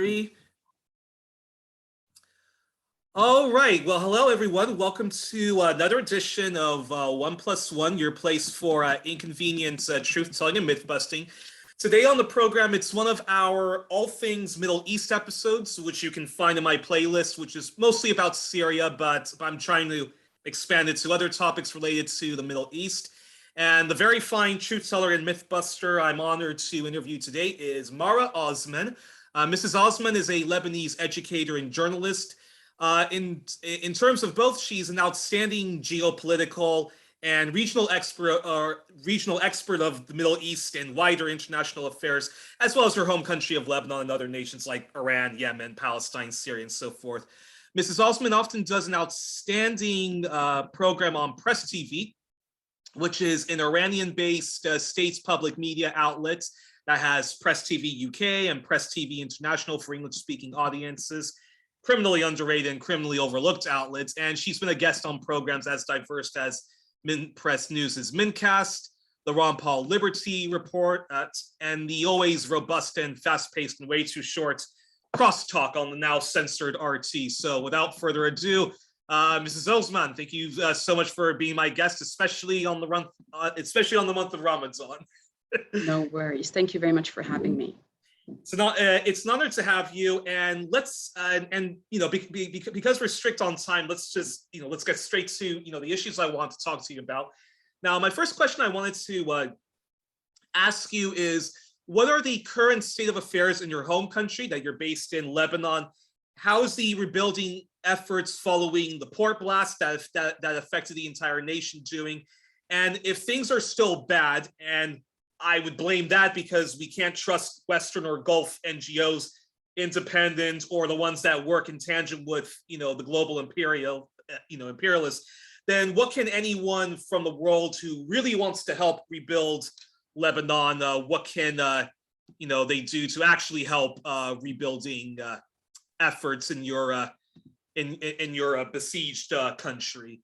Youri. All right. Well, hello, everyone. Welcome to another edition of 1+1, your place for inconvenient truth-telling and myth-busting. Today on the program, it's one of our All Things Middle East episodes, which you can find in my playlist, which is mostly about Syria, but I'm trying to expand it to other topics related to the Middle East. And the very fine truth-teller and myth-buster I'm honored to interview today is Marwa Osman. Mrs. Osman is a Lebanese educator and journalist. In terms of both, she's an outstanding geopolitical and regional expert of the Middle East and wider international affairs, as well as her home country of Lebanon and other nations like Iran, Yemen, Palestine, Syria, and so forth. Mrs. Osman often does an outstanding program on Press TV, which is an Iranian-based state's public media outlet that has Press TV UK and Press TV International for English-speaking audiences. Criminally underrated and criminally overlooked outlets, and she's been a guest on programs as diverse as Press News' Mincast, the Ron Paul Liberty Report, and the always robust and fast-paced and way too short Crosstalk on the now censored RT. So without further ado, Mrs. Osman, thank you so much for being my guest, especially on the month of Ramadan. No worries. Thank you very much for having me. So it's an honor to have you, and let's because we're strict on time, let's get straight to the issues I want to talk to you about. Now, my first question I wanted to ask you is, what are the current state of affairs in your home country that you're based in, Lebanon? How is the rebuilding efforts following the port blast that affected the entire nation doing? And if things are still bad, and I would blame that because we can't trust Western or Gulf NGOs, independent, or the ones that work in tandem with, the global imperialists, then what can anyone from the world who really wants to help rebuild Lebanon, what can, they do to actually help rebuilding efforts in your besieged country?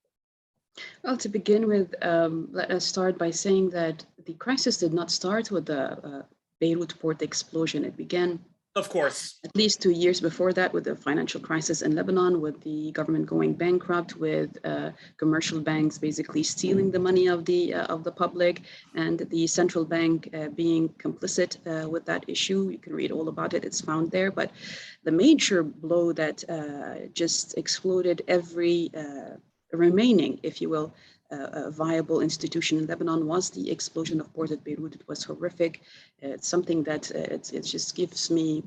Well, to begin with, let us start by saying that the crisis did not start with the Beirut port explosion. It began, of course, at least 2 years before that, with the financial crisis in Lebanon, with the government going bankrupt, with commercial banks basically stealing the money of the public, and the central bank being complicit with that issue. You can read all about it. It's found there. But the major blow that just exploded every remaining, if you will, viable institution in Lebanon was the explosion of port at Beirut. It was horrific. It's something that it just gives me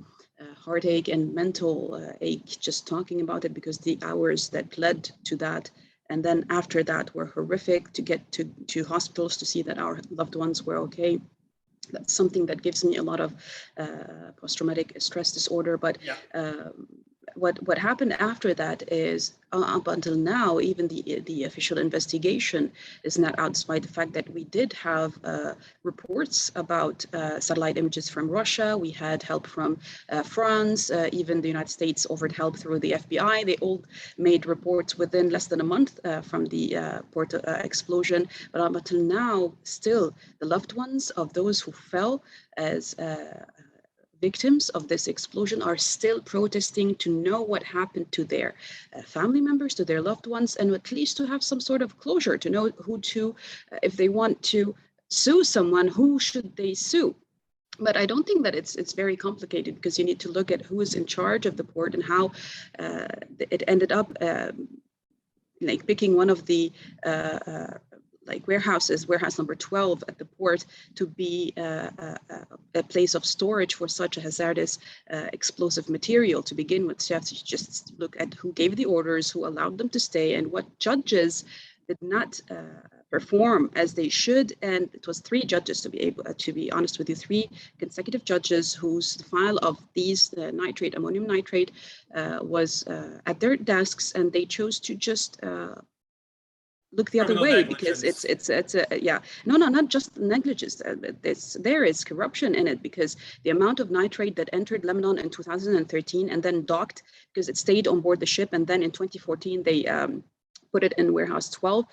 heartache and mental ache just talking about it, because the hours that led to that and then after that were horrific. To get to hospitals to see that our loved ones were okay, that's something that gives me a lot of post-traumatic stress disorder. But yeah. What happened after that is, up until now, even the official investigation is not out, despite the fact that we did have reports about satellite images from Russia. We had help from France, even the United States offered help through the FBI. They all made reports within less than a month from the port explosion. But up until now, still, the loved ones of those who fell as victims of this explosion are still protesting to know what happened to their family members, to their loved ones, and at least to have some sort of closure, to know who to, if they want to sue someone, who should they sue. But I don't think that it's very complicated, because you need to look at who is in charge of the port and how it ended up like picking one of the warehouse number 12 at the port, to be a place of storage for such a hazardous explosive material to begin with. So you have to just look at who gave the orders, who allowed them to stay, and what judges did not perform as they should. And it was 3 judges, to be honest with you, 3 consecutive judges whose file of these ammonium nitrate was at their desks, and they chose to just look the other way, because not just negligence. There is corruption in it, because the amount of nitrate that entered Lebanon in 2013 and then docked, because it stayed on board the ship, and then in 2014 they put it in warehouse 12.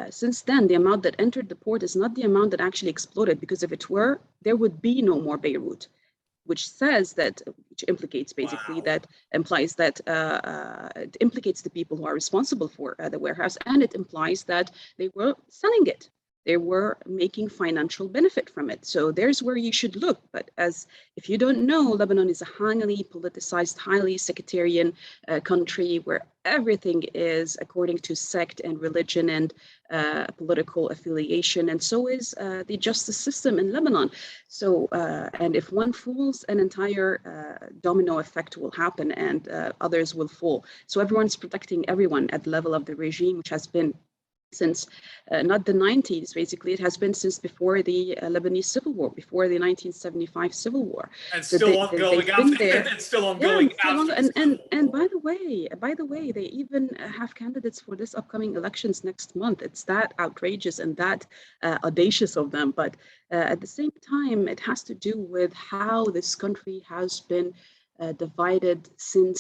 Since then, the amount that entered the port is not the amount that actually exploded, because if it were, there would be no more Beirut. which says that, which implicates basically that implies that it implicates the people who are responsible for the warehouse, and it implies that they were selling it. They were making financial benefit from it. So there's where you should look. But as if you don't know, Lebanon is a highly politicized, highly sectarian country where everything is according to sect and religion and political affiliation. And so is the justice system in Lebanon. So, and if one falls, an entire domino effect will happen and others will fall. So everyone's protecting everyone at the level of the regime, which has been since not the 90s, basically, it has been since before the Lebanese Civil War, before the 1975 Civil War. And so still ongoing after. It's still ongoing after. And by the way, they even have candidates for this upcoming elections next month. It's that outrageous and that audacious of them. But at the same time, it has to do with how this country has been divided since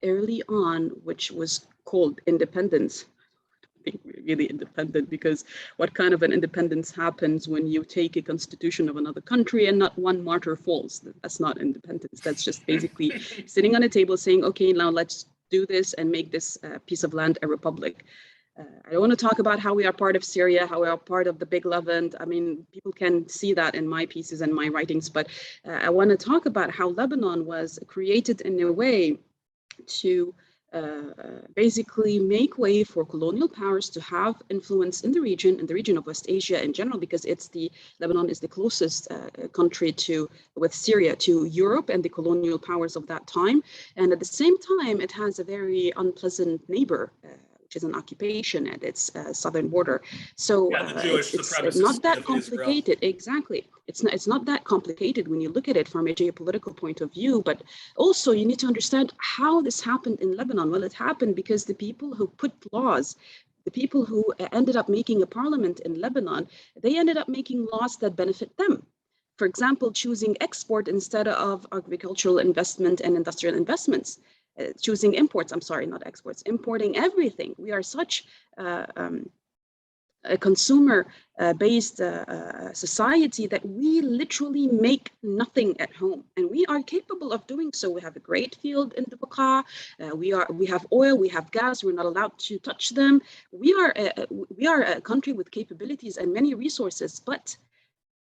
early on, which was called independence. Really independent, because what kind of an independence happens when you take a constitution of another country and not one martyr falls? That's not independence. That's just basically sitting on a table saying, okay, now let's do this and make this piece of land a republic. I don't want to talk about how we are part of Syria, how we are part of the Big Levant. I mean, people can see that in my pieces and my writings, but I want to talk about how Lebanon was created in a way to basically make way for colonial powers to have influence in the region of West Asia in general, because Lebanon is the closest country with Syria to Europe and the colonial powers of that time. And at the same time, it has a very unpleasant neighbor, which is an occupation at its southern border. So it's not that complicated. Exactly. It's not that complicated when you look at it from a geopolitical point of view, but also you need to understand how this happened in Lebanon. Well, it happened because the people who put laws, the people who ended up making a parliament in Lebanon, they ended up making laws that benefit them. For example, choosing export instead of agricultural investment and industrial investments. Choosing imports, I'm sorry, not exports, importing everything. We are such a consumer-based society that we literally make nothing at home, and we are capable of doing so. We have a great field in the Baqa. We have oil, we have gas. We're not allowed to touch them. We are a country with capabilities and many resources, but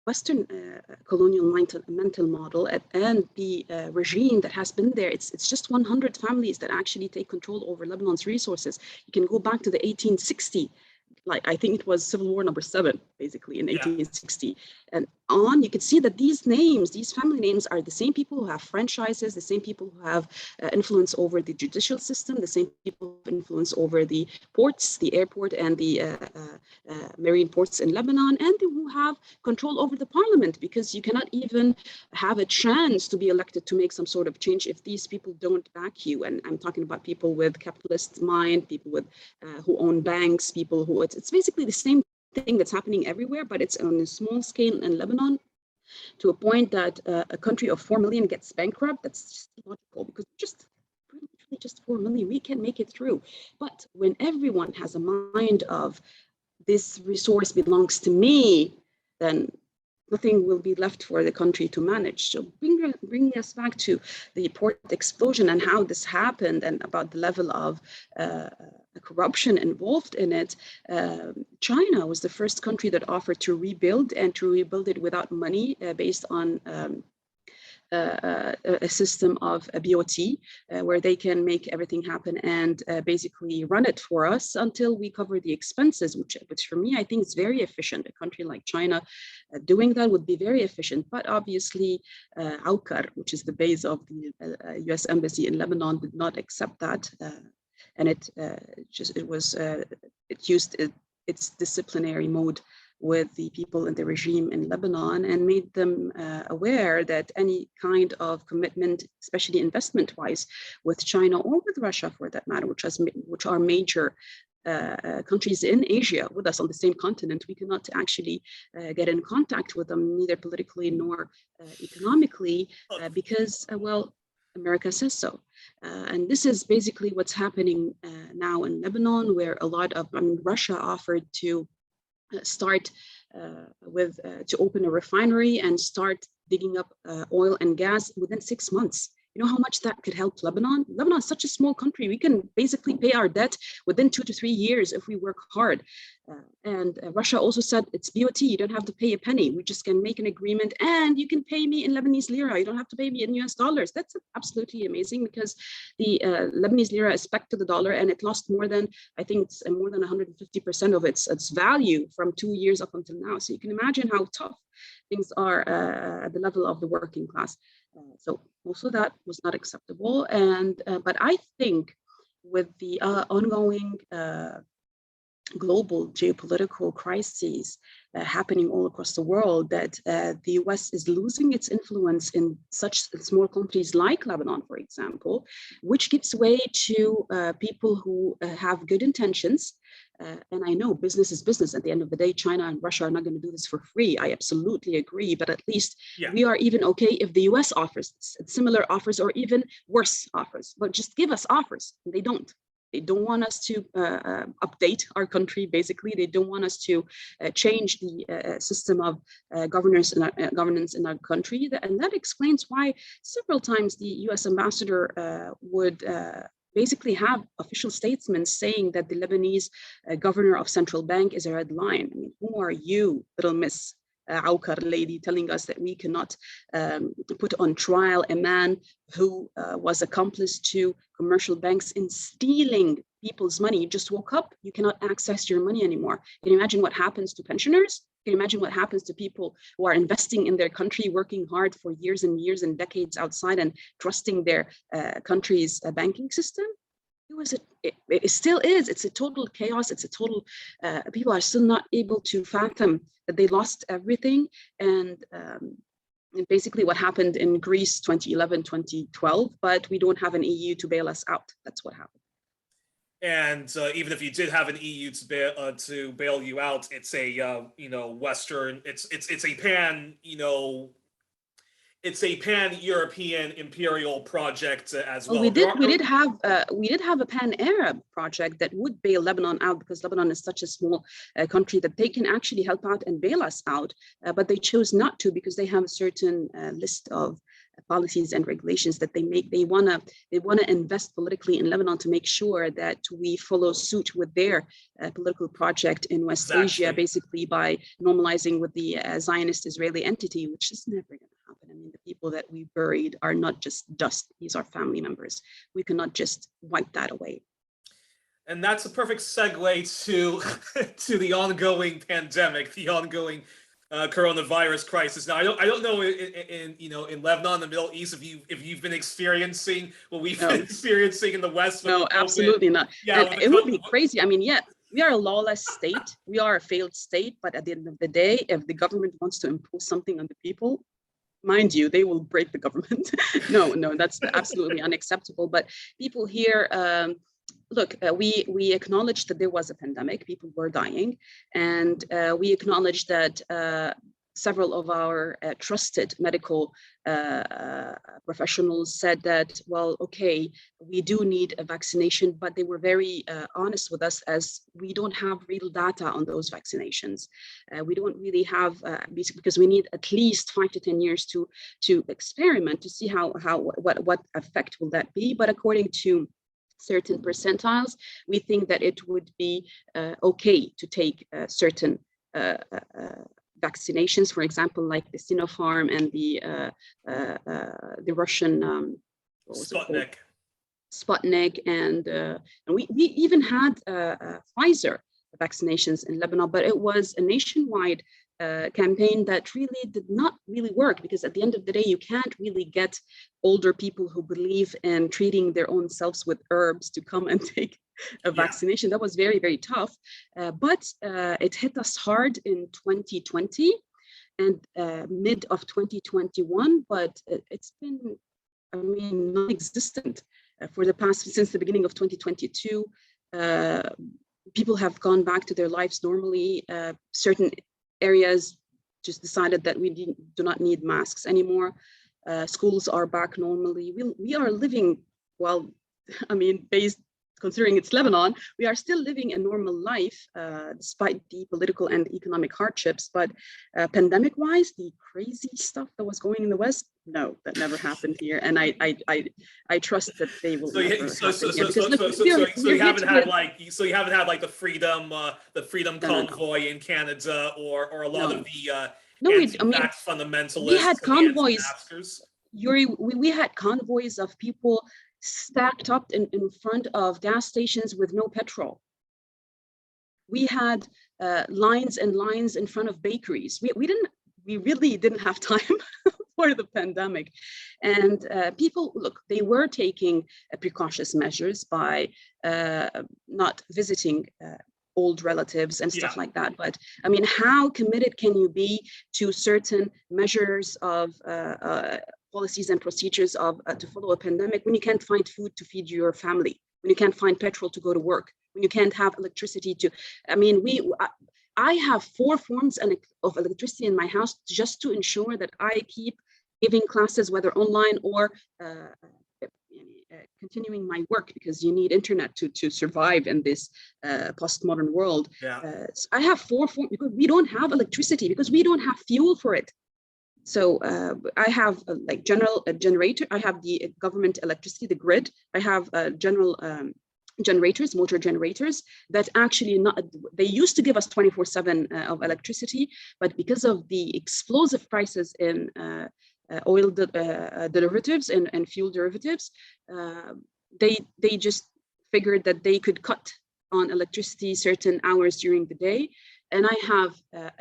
Western colonial mental model and the regime that has been there, it's just 100 families that actually take control over Lebanon's resources. You can go back to the 1860, like I think it was Civil War number 7, basically in 1860 and on. You can see that these names, these family names, are the same people who have franchises, the same people who have influence over the judicial system, the same people who have influence over the ports, the airport and the marine ports in Lebanon, and who have control over the parliament, because you cannot even have a chance to be elected to make some sort of change if these people don't back you. And I'm talking about people with capitalist mind, people with who own banks, people who, it's basically the same thing that's happening everywhere, but it's on a small scale in Lebanon, to a point that a country of 4 million gets bankrupt. That's just illogical, because just 4 million, we can make it through. But when everyone has a mind of this resource belongs to me, then nothing will be left for the country to manage. So bringing us back to the port explosion and how this happened, and about the level of corruption involved in it, China was the first country that offered to rebuild, and to rebuild it without money, based on a system of a BOT, where they can make everything happen and basically run it for us until we cover the expenses, which for me, I think is very efficient. A country like China doing that would be very efficient. But obviously, Aukar, which is the base of the US Embassy in Lebanon, did not accept that. And it used its disciplinary mode with the people in the regime in Lebanon, and made them aware that any kind of commitment, especially investment-wise, with China or with Russia, for that matter, which are major countries in Asia with us on the same continent, we cannot actually get in contact with them, neither politically nor economically, because, well, America says so. And this is basically what's happening now in Lebanon, where a lot of, Russia offered to start to open a refinery and start digging up oil and gas within 6 months. You know how much that could help Lebanon? Lebanon is such a small country. We can basically pay our debt within 2 to 3 years if we work hard. And Russia also said it's BOT. You don't have to pay a penny. We just can make an agreement and you can pay me in Lebanese lira. You don't have to pay me in US dollars. That's absolutely amazing because the Lebanese lira is pegged to the dollar and it lost more than, I think it's more than 150% of its value from 2 years up until now. So you can imagine how tough things are at the level of the working class. So most of that was not acceptable. And but I think with the ongoing global geopolitical crises happening all across the world, that the US is losing its influence in such small countries like Lebanon, for example, which gives way to people who have good intentions. And I know business is business. At the end of the day, China and Russia are not going to do this for free. I absolutely agree. But at least we are even okay if the US offers similar offers or even worse offers. But just give us offers. And they don't. They don't want us to update our country, basically. They don't want us to change the system of governance in our country. And that explains why several times the US ambassador would basically have official statements saying that the Lebanese governor of central bank is a red line. I mean, who are you, little Miss Aukar lady, telling us that we cannot put on trial a man who was accomplice to commercial banks in stealing people's money? You just woke up, you cannot access your money anymore. Can you imagine what happens to pensioners? Can you imagine what happens to people who are investing in their country, working hard for years and years and decades outside and trusting their country's banking system? It still is. It's a total chaos. It's a total, people are still not able to fathom that they lost everything. And basically what happened in Greece 2011, 2012, but we don't have an EU to bail us out. That's what happened. And even if you did have an EU to bail you out, it's a Western. It's a pan it's a pan-European imperial project as well. We did have a pan-Arab project that would bail Lebanon out because Lebanon is such a small country that they can actually help out and bail us out, but they chose not to because they have a certain list of policies and regulations that they make. They wanna invest politically in Lebanon to make sure that we follow suit with their political project in West Asia, basically by normalizing with the Zionist Israeli entity, which is never going to happen. I mean, the people that we buried are not just dust; these are family members. We cannot just wipe that away. And that's a perfect segue to the ongoing pandemic, the ongoing coronavirus crisis. Now, I don't know in Lebanon, the Middle East, if you've been experiencing what we've been experiencing in the West. No, absolutely not. Yeah, it would be crazy. I mean, yeah, we are a lawless state. We are a failed state. But at the end of the day, if the government wants to impose something on the people, mind you, they will break the government. No, that's absolutely unacceptable. But people here. Look, we acknowledge that there was a pandemic, people were dying, and we acknowledge that several of our trusted medical professionals said that, well, okay, we do need a vaccination, but they were very honest with us as we don't have real data on those vaccinations. We don't really have, because we need at least 5 to 10 years to experiment to see what effect will that be. But according to certain percentiles, we think that it would be okay to take certain vaccinations, for example, like the Sinopharm and the Russian Sputnik, and we even had Pfizer vaccinations in Lebanon, but it was a nationwide campaign that really did not really work, because at the end of the day, you can't really get older people who believe in treating their own selves with herbs to come and take a vaccination. That was very, very tough, but it hit us hard in 2020 and mid of 2021, but it's been, I mean, non-existent for the past, since the beginning of 2022. People have gone back to their lives normally. Certain areas just decided that we do not need masks anymore. Schools are back normally. We are living, well, I mean, based considering it's Lebanon, we are still living a normal life despite the political and economic hardships. But pandemic-wise, the crazy stuff that was going in the West, no, that never happened here. And I trust that they will never happen here. Because look, so you haven't had like the freedom no. convoy in Canada or a lot No. of the No, anti-vax fundamentalists. we had convoys. Anti-maskers. Yuri, we had convoys of people stacked up in front of gas stations with no petrol. We had lines and lines in front of bakeries. We really didn't have time for the pandemic. And people, look, they were taking precautious measures by not visiting old relatives and stuff like that. But I mean, how committed can you be to certain measures of policies and procedures of to follow a pandemic when you can't find food to feed your family, when you can't find petrol to go to work, when you can't have electricity to, I mean, I have 4 forms of electricity in my house just to ensure that I keep giving classes, whether online or continuing my work, because you need internet to survive in this postmodern world. So I have 4 forms because we don't have electricity, because we don't have fuel for it. So I have like general generator. I have the government electricity, the grid. I have general generators, motor generators that actually they used to give us 24/7 of electricity, but because of the explosive prices in oil derivatives and fuel derivatives, they just figured that they could cut on electricity certain hours during the day. And I have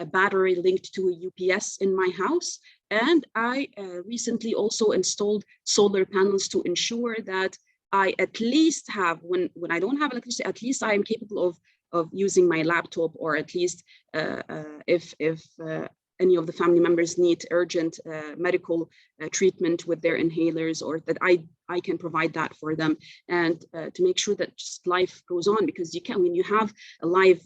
a battery linked to a UPS in my house. And I recently also installed solar panels to ensure that I at least have, when I don't have electricity, at least I am capable of using my laptop, or at least if any of the family members need urgent medical treatment with their inhalers, or that I can provide that for them, and to make sure that just life goes on. Because you can, when you have a live,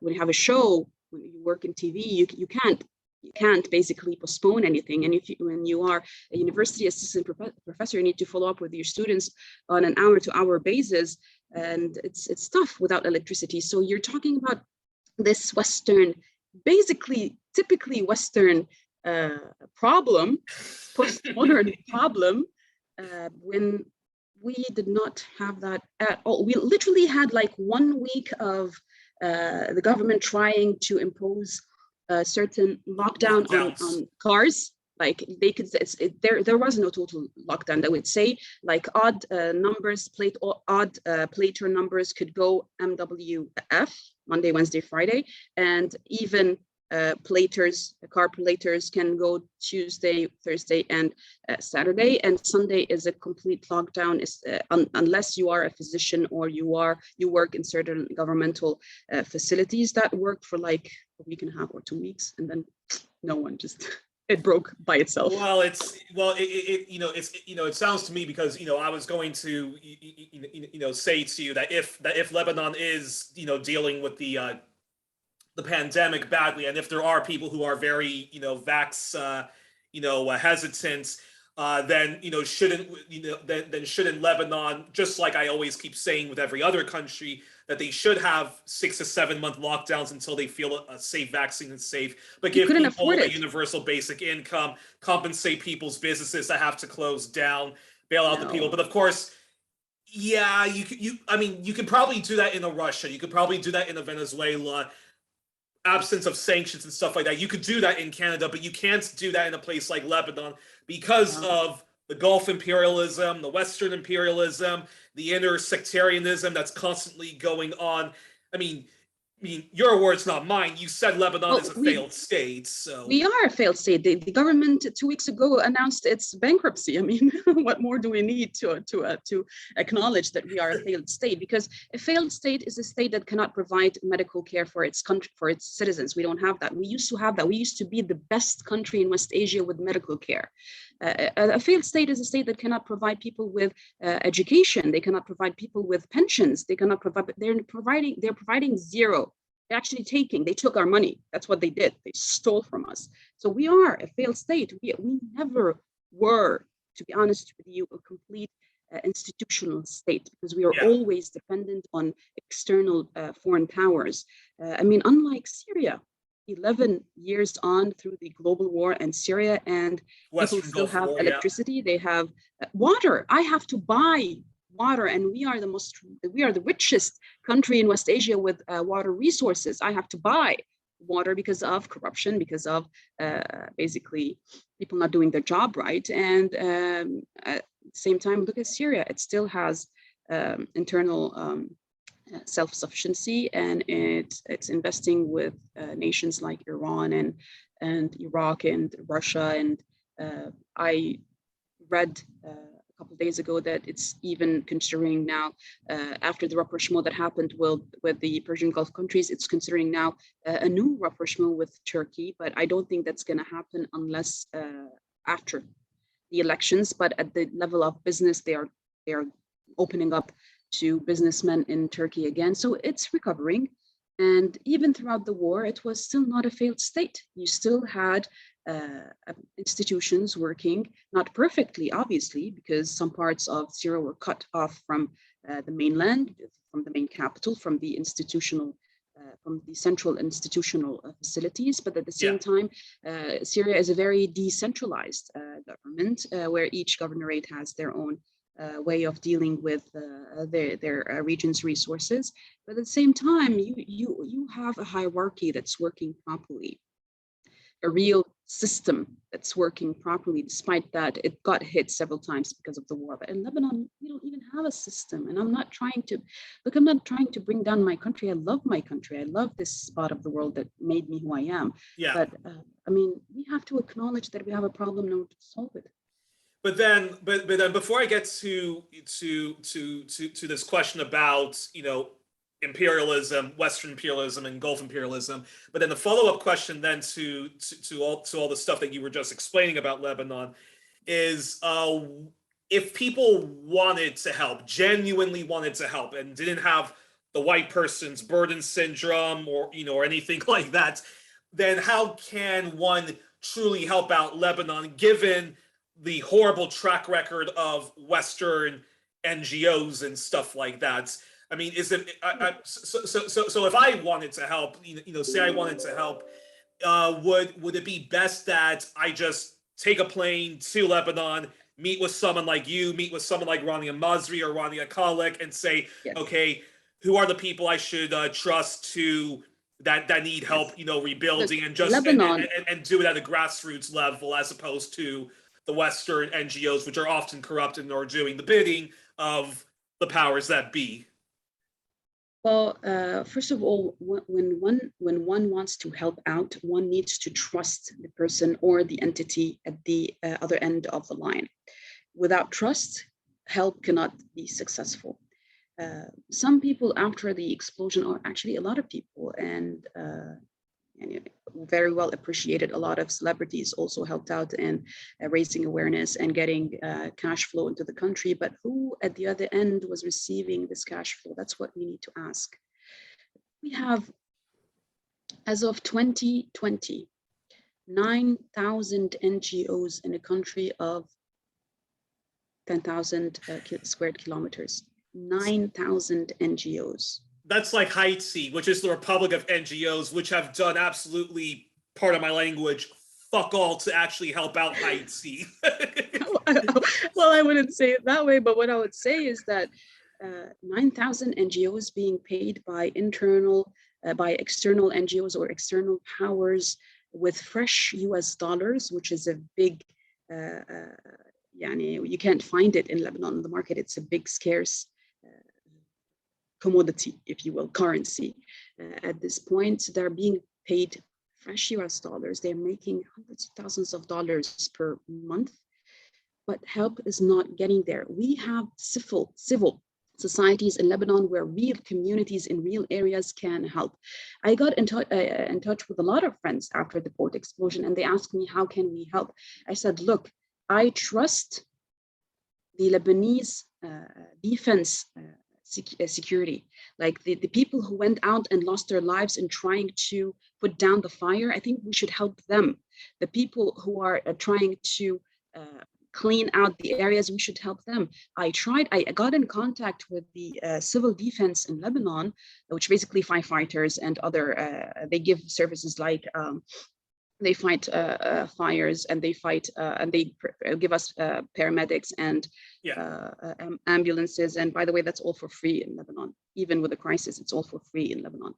when you have a show, when you work in TV, you can't basically postpone anything. And when you are a university assistant professor, you need to follow up with your students on an hour-to-hour basis, and it's tough without electricity. So you're talking about this Western, basically typically Western problem, postmodern problem, when we did not have that at all. We literally had like 1 week of the government trying to impose a certain lockdown on cars. Like they could, there was no total lockdown. They would say like odd numbers, odd plater numbers could go MWF, Monday, Wednesday, Friday, and even car platers can go Tuesday, Thursday, and Saturday, and Sunday is a complete lockdown, unless you are a physician or you work in certain governmental facilities. That worked for like a week and a half or 2 weeks, and then no one, just it broke by itself. Well, it sounds to me, because I was going to say to you that if Lebanon is dealing with the pandemic badly, and if there are people who are very vax hesitant, then shouldn't Lebanon, just like I always keep saying with every other country, that they should have 6 to 7 month lockdowns until they feel a safe vaccine is safe, but give people a universal basic income, compensate people's businesses that have to close down, bail out the people. But of course, yeah, you could probably do that in a Russia, you could probably do that in a Venezuela, absence of sanctions and stuff like that. You could do that in Canada, but you can't do that in a place like Lebanon because of the Gulf imperialism, the Western imperialism, the inner sectarianism that's constantly going on. I mean, your words, not mine. You said Lebanon is a failed state, so we are a failed state. The government 2 weeks ago announced its bankruptcy. I mean, what more do we need to acknowledge that we are a failed state? Because a failed state is a state that cannot provide medical care for its country, for its citizens. We don't have that. We used to have that. We used to be the best country in West Asia with medical care. A failed state is a state that cannot provide people with education. They cannot provide people with pensions. They cannot provide. They're providing zero. They're actually they took our money. That's what they did. They stole from us. So we are a failed state. We never were, to be honest with you, a complete institutional state, because we are always dependent on external foreign powers. I mean, unlike Syria, 11 years on through the global war and Syria, and Western people still Gulf have War, electricity, they have water. I have to buy water, and we are the richest country in West Asia with water resources. I have to buy water because of corruption, because of basically people not doing their job right. And at the same time, look at Syria. It still has internal self-sufficiency, and it's investing with nations like Iran and Iraq and Russia. And I read a couple of days ago that it's even considering now, after the rapprochement that happened with the Persian Gulf countries, it's considering now a new rapprochement with Turkey. But I don't think that's going to happen unless after the elections. But at the level of business, they are opening up to businessmen in Turkey again. So it's recovering. And even throughout the war, it was still not a failed state. You still had institutions working, not perfectly, obviously, because some parts of Syria were cut off from the mainland, from the main capital, from the institutional, from the central institutional facilities. But at the same time, Syria is a very decentralized government where each governorate has their own way of dealing with their region's resources. But at the same time, you have a hierarchy that's working properly, a real system that's working properly, despite that it got hit several times because of the war. But in Lebanon, we don't even have a system. And I'm not trying to bring down my country. I love my country. I love this spot of the world that made me who I am. But I mean, we have to acknowledge that we have a problem in order to solve it. But then before I get to this question about, imperialism, Western imperialism and Gulf imperialism, but then the follow-up question then to all the stuff that you were just explaining about Lebanon is, if people wanted to help, genuinely wanted to help, and didn't have the white person's burden syndrome or anything like that, then how can one truly help out Lebanon given the horrible track record of Western NGOs and stuff like that? I mean, is it so if I wanted to help, say I wanted to help, would it be best that I just take a plane to Lebanon, meet with someone like you, meet with someone like Rania Masri or Rania Khalek, and say, okay, who are the people I should trust to that need help, rebuilding, and just Lebanon, and do it at a grassroots level, as opposed to the Western NGOs, which are often corrupt and are doing the bidding of the powers that be? Well, first of all, when one wants to help out, one needs to trust the person or the entity at the other end of the line. Without trust, help cannot be successful. Some people after the explosion, or actually a lot of people, and very well appreciated, a lot of celebrities also helped out in raising awareness and getting cash flow into the country. But who at the other end was receiving this cash flow? That's what we need to ask. We have, as of 2020, 9,000 NGOs in a country of 10,000 square kilometers. 9,000 NGOs. That's like Haiti, which is the Republic of NGOs, which have done absolutely, part of my language, fuck all to actually help out Haiti. Well, I wouldn't say it that way, but what I would say is that 9,000 NGOs being paid by external NGOs or external powers with fresh US dollars, which is a big, you can't find it in Lebanon on the market. It's a big, scarce commodity, if you will, currency. At this point, they're being paid fresh US dollars. They're making hundreds of thousands of dollars per month, but help is not getting there. We have civil societies in Lebanon where real communities in real areas can help. I got in touch with a lot of friends after the port explosion, and they asked me, how can we help? I said, look, I trust the Lebanese defense security, like the people who went out and lost their lives in trying to put down the fire. I think we should help them. The people who are trying to clean out the areas, we should help them. I got in contact with the civil defense in Lebanon, which basically firefighters and other, they give services like they fight fires, and they fight and they give us paramedics and ambulances. And by the way, that's all for free in Lebanon. Even with the crisis, it's all for free in Lebanon.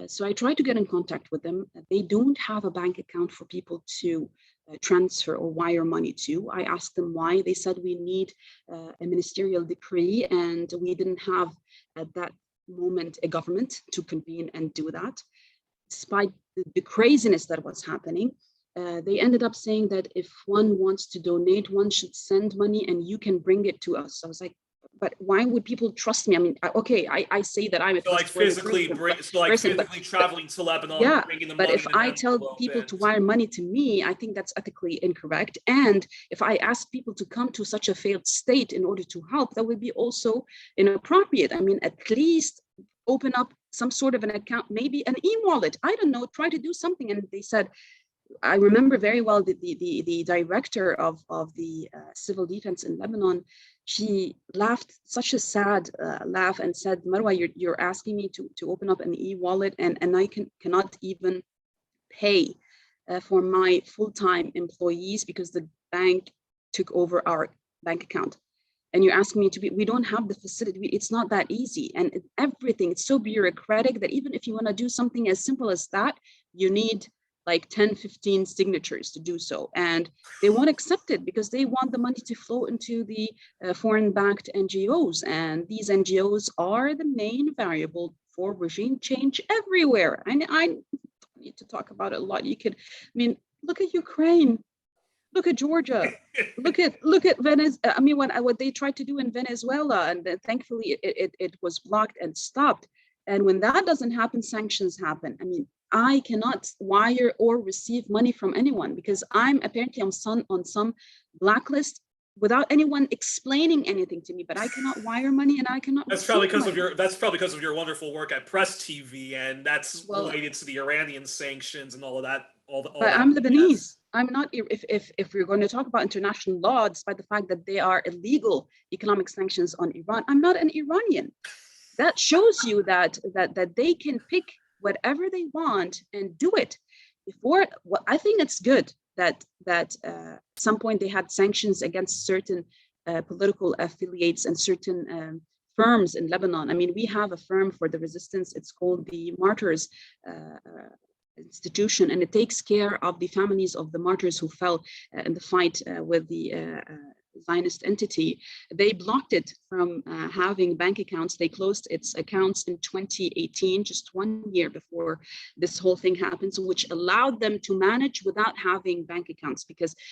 So I tried to get in contact with them. They don't have a bank account for people to transfer or wire money to. I asked them why. They said we need a ministerial decree, and we didn't have at that moment a government to convene and do that. Despite the craziness that was happening, they ended up saying that if one wants to donate, one should send money and you can bring it to us. I was like, but why would people trust me? I mean, okay, I say that I'm a physically traveling to Lebanon, yeah, bringing them but money if I tell people to wire money to me, I think that's ethically incorrect. And if I ask people to come to such a failed state in order to help, that would be also inappropriate. I mean, at least open up some sort of an account, maybe an e-wallet. I don't know, try to do something. And they said, I remember very well the director of the civil defense in Lebanon. She laughed such a sad laugh and said, Marwa, you're asking me to open up an e-wallet, and I cannot even pay for my full-time employees because the bank took over our bank account. And you're asking me to be, we don't have the facility. It's not that easy. And everything, it's so bureaucratic that even if you want to do something as simple as that, you need like 10, 15 signatures to do so. And they won't accept it because they want the money to flow into the foreign-backed NGOs. And these NGOs are the main variable for regime change everywhere. And I don't need to talk about it a lot. You could, I mean, look at Ukraine. Look at Georgia. Look at Venezuela. I mean, what they tried to do in Venezuela, and then thankfully it was blocked and stopped. And when that doesn't happen, sanctions happen. I mean, I cannot wire or receive money from anyone because I'm apparently on some blacklist without anyone explaining anything to me. But I cannot wire money, and I cannot. That's probably because of your wonderful work at Press TV, and that's related to the Iranian sanctions and all of that. But I'm Lebanese. Yes. I'm not, if we're going to talk about international law, despite the fact that they are illegal economic sanctions on Iran, I'm not an Iranian. That shows you that they can pick whatever they want and do it. I think it's good that at some point they had sanctions against certain political affiliates and certain firms in Lebanon. I mean, we have a firm for the resistance. It's called the Martyrs Institution, and it takes care of the families of the martyrs who fell in the fight with the Zionist entity. They blocked it from having bank accounts. They closed its accounts in 2018, just 1 year before this whole thing happened, so which allowed them to manage without having bank accounts,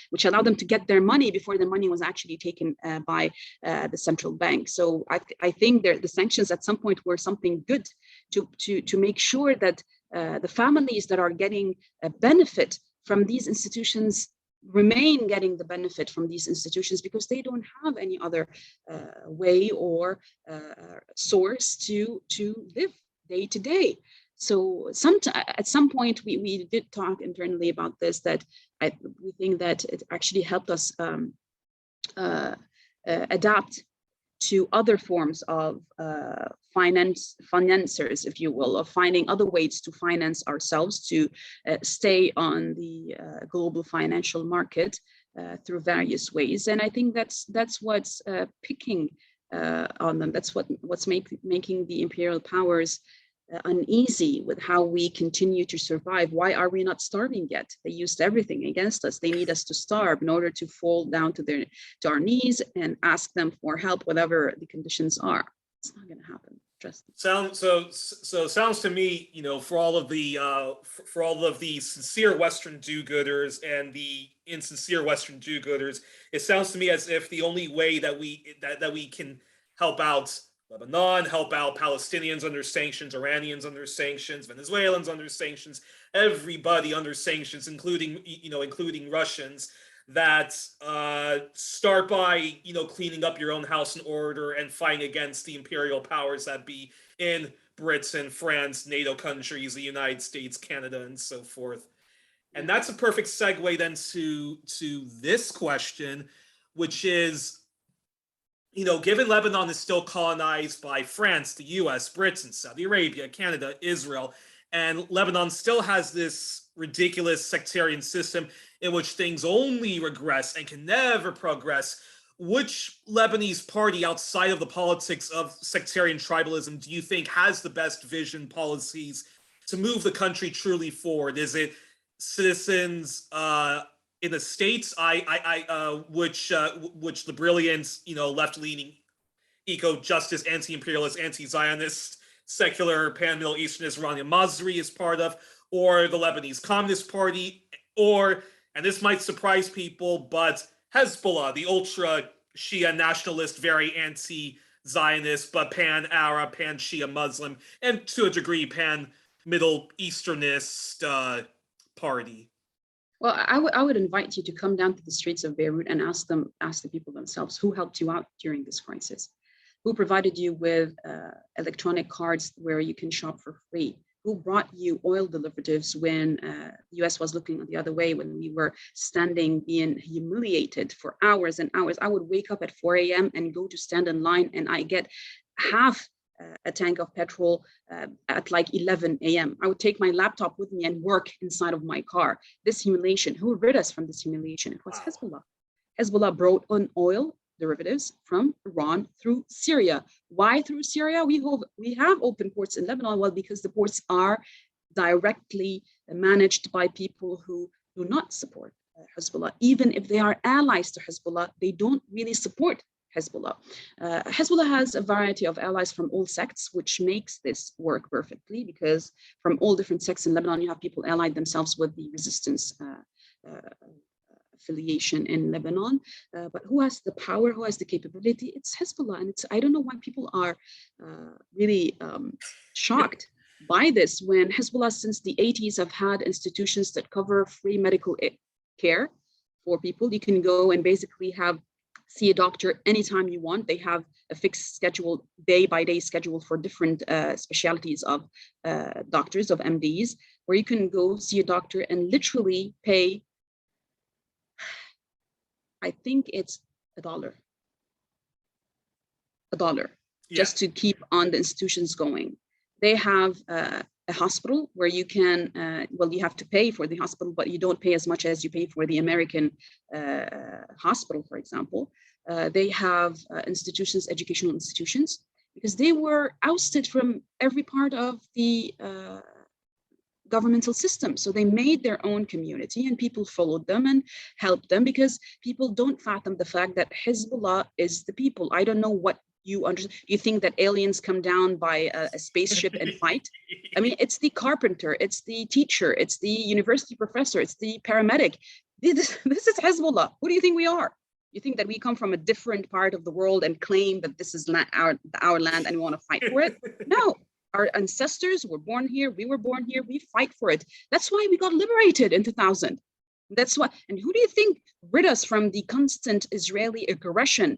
which allowed them to get their money before the money was actually taken by the central bank. So I think the sanctions at some point were something good to make sure that the families that are getting a benefit from these institutions remain getting the benefit from these institutions because they don't have any other way or source to live day to day. So at some point we did talk internally about this, that we think that it actually helped us adapt to other forms of financiers, if you will, of finding other ways to finance ourselves, to stay on the global financial market through various ways. And I think that's what's picking on them. That's what's making the imperial powers uneasy with how we continue to survive. Why are we not starving yet? They used everything against us. They need us to starve in order to fall down to our knees and ask them for help, whatever the conditions are. It's not going to happen. Sounds to me, for all of the sincere Western do-gooders and the insincere Western do-gooders, it sounds to me as if the only way that we can help out Lebanon, help out Palestinians under sanctions, Iranians under sanctions, Venezuelans under sanctions, everybody under sanctions, including Russians, that start by cleaning up your own house in order and fighting against the imperial powers that be in Britain, France, NATO countries, the United States, Canada, and so forth. And that's a perfect segue then to this question. which is, given Lebanon is still colonized by France, the US, Britain, Saudi Arabia, Canada, Israel, and Lebanon still has this ridiculous sectarian system in which things only regress and can never progress. Which Lebanese party outside of the politics of sectarian tribalism do you think has the best vision, policies to move the country truly forward? Is it citizens in the States, which the brilliant, left-leaning, eco-justice, anti-imperialist, anti-Zionist, secular pan-Middle Easternist Iranian Masri is part of, or the Lebanese Communist Party, or, and this might surprise people, but Hezbollah, the ultra-Shia nationalist, very anti-Zionist, but pan-Arab, pan-Shia Muslim, and to a degree pan-Middle Easternist party? Well, I would invite you to come down to the streets of Beirut and ask the people themselves, who helped you out during this crisis? Who provided you with electronic cards where you can shop for free? Who brought you oil derivatives when the US was looking the other way, when we were standing being humiliated for hours and hours? I would wake up at 4 a.m. and go to stand in line, and I get half a tank of petrol at like 11 a.m. I would take my laptop with me and work inside of my car. This humiliation, who rid us from this humiliation? It was Hezbollah. Hezbollah brought on oil derivatives from Iran through Syria. Why through Syria? We have open ports in Lebanon. Well, because the ports are directly managed by people who do not support Hezbollah. Even if they are allies to Hezbollah, they don't really support Hezbollah. Hezbollah has a variety of allies from all sects, which makes this work perfectly, because from all different sects in Lebanon, you have people allied themselves with the resistance affiliation in Lebanon. But who has the power, who has the capability? It's Hezbollah. And I don't know why people are really shocked by this, when Hezbollah since the 80s have had institutions that cover free medical care for people. You can go and basically see a doctor anytime you want. They have a fixed schedule, day-by-day schedule for different specialties of doctors, of MDs, where you can go see a doctor and literally pay, I think it's $1, just to keep on the institutions going. They have a hospital where you can, you have to pay for the hospital, but you don't pay as much as you pay for the American hospital, for example. They have institutions, educational institutions, because they were ousted from every part of the governmental system. So they made their own community, and people followed them and helped them, because people don't fathom the fact that Hezbollah is the people. I don't know what you understand. You think that aliens come down by a spaceship and fight? I mean, it's the carpenter, it's the teacher, it's the university professor, it's the paramedic. This is Hezbollah. Who do you think we are? You think that we come from a different part of the world and claim that this is our land and we want to fight for it? No, our ancestors were born here. We were born here. We fight for it. That's why we got liberated in 2000. That's why. And who do you think rid us from the constant Israeli aggression?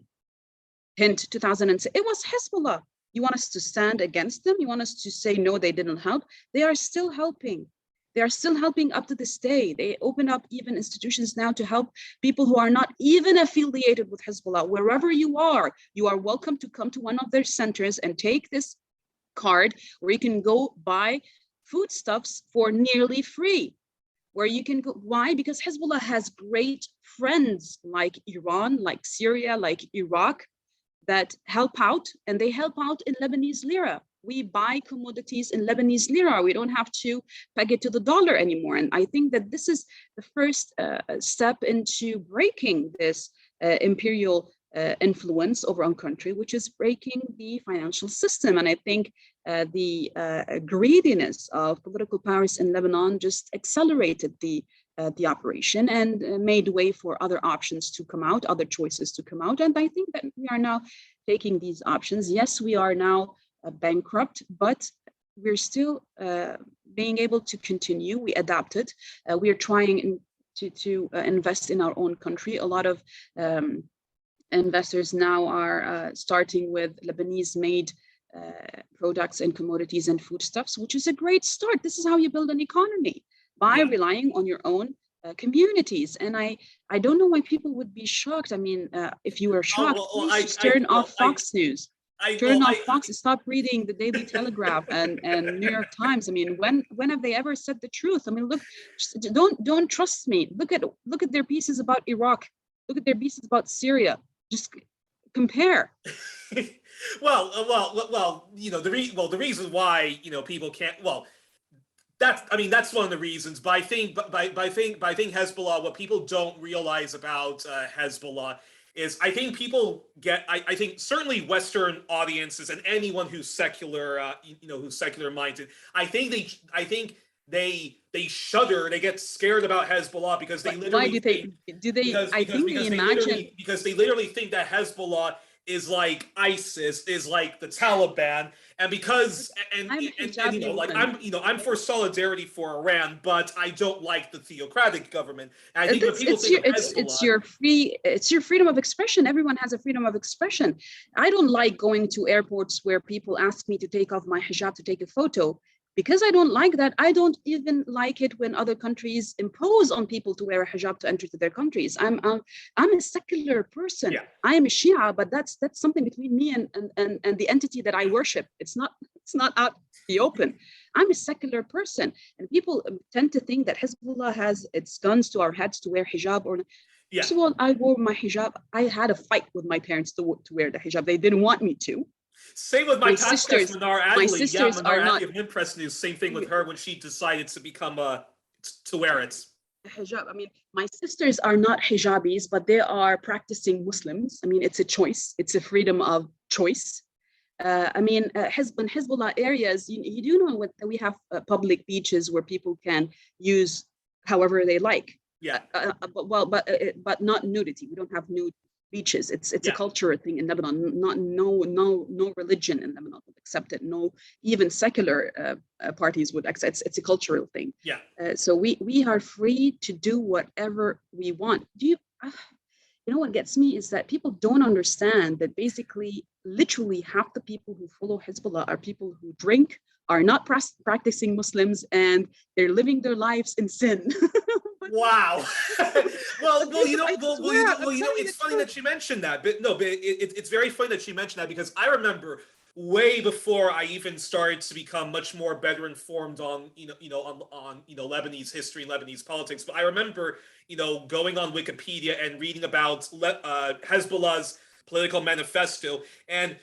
Hint, 2006, it was Hezbollah. You want us to stand against them? You want us to say, no, they didn't help? They are still helping. They are still helping up to this day. They open up even institutions now to help people who are not even affiliated with Hezbollah. Wherever you are welcome to come to one of their centers and take this card where you can go buy foodstuffs for nearly free. Where you can go, why? Because Hezbollah has great friends like Iran, like Syria, like Iraq, that help out, and they help out in Lebanese lira. We buy commodities in Lebanese lira. We don't have to peg it to the dollar anymore. And I think that this is the first step into breaking this imperial influence over our country, which is breaking the financial system. And I think the greediness of political powers in Lebanon just accelerated the operation and made way for other options to come out, other choices to come out. And I think that we are now taking these options. Yes, we are now bankrupt, but we're still being able to continue. We adapted. We are trying to invest in our own country. A lot of investors now are starting with Lebanese-made products and commodities and foodstuffs, which is a great start. This is how you build an economy, by relying on your own communities. And I don't know why people would be shocked. I mean, if you are shocked, please just turn off Fox News. Turn off Fox. Stop reading the Daily Telegraph and New York Times. I mean, when have they ever said the truth? I mean, look, don't trust me. Look at their pieces about Iraq. Look at their pieces about Syria. Just compare. well, you know, the reason why, you know, people can't, well, that's one of the reasons. But I think Hezbollah, what people don't realize about Hezbollah is, I think people get, I think certainly Western audiences and anyone who's secular, you know, who's secular minded, I think they shudder, they get scared about Hezbollah because they literally why do they imagine, because they literally think that Hezbollah is like ISIS, is like the Taliban, and because and you know, like I'm for solidarity for Iran, but I don't like the theocratic government. And I think it's your freedom of expression. Everyone has a freedom of expression. I don't like going to airports where people ask me to take off my hijab to take a photo. Because I don't like that. I don't even like it when other countries impose on people to wear a hijab to enter to their countries. I'm a secular person. Yeah. I am a Shia, but that's something between me and the entity that I worship. It's not out the open. I'm a secular person, and people tend to think that Hezbollah has its guns to our heads to wear hijab or. Yeah. First of all, I wore my hijab. I had a fight with my parents to wear the hijab. They didn't want me to. Same with my sisters. Manar Adley. My sisters are not. Of Impress News. Same thing with her when she decided to become to wear it. Hijab. I mean, my sisters are not hijabis, but they are practicing Muslims. I mean, it's a choice. It's a freedom of choice. I mean, Hezbollah areas. You do know what we have public beaches where people can use however they like. Yeah. But not nudity. We don't have nude beaches. It's a cultural thing in Lebanon. No religion in Lebanon would accept it. No, even secular parties would accept it. It's a cultural thing. Yeah. So we are free to do whatever we want. You know what gets me is that people don't understand that basically, literally half the people who follow Hezbollah are people who drink, are not practicing Muslims, and they're living their lives in sin. Wow. It's funny that she mentioned that, but it's very funny that she mentioned that, because I remember way before I even started to become much more better informed on Lebanese history, Lebanese politics. But I remember, going on Wikipedia and reading about Hezbollah's political manifesto, and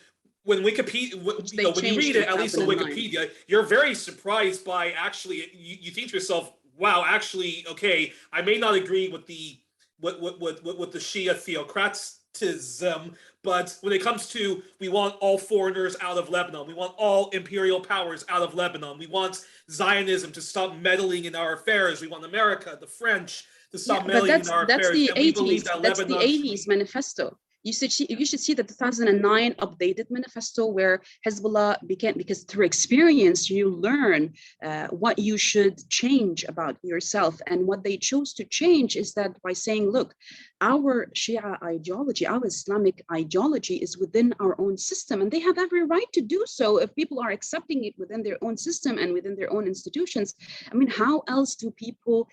when Wikipedia, when you read it, at least on Wikipedia, you're very surprised by actually, you think to yourself, wow, actually, okay, I may not agree with the Shia theocratism, but when it comes to, we want all foreigners out of Lebanon, we want all imperial powers out of Lebanon, we want Zionism to stop meddling in our affairs, we want America, the French, to stop meddling in our affairs. That's the 80s manifesto. You should see the 2009 updated manifesto where Hezbollah began, because through experience you learn what you should change about yourself. And what they chose to change is that by saying, look, our Shia ideology, our Islamic ideology is within our own system, and they have every right to do so if people are accepting it within their own system and within their own institutions. I mean, how else do people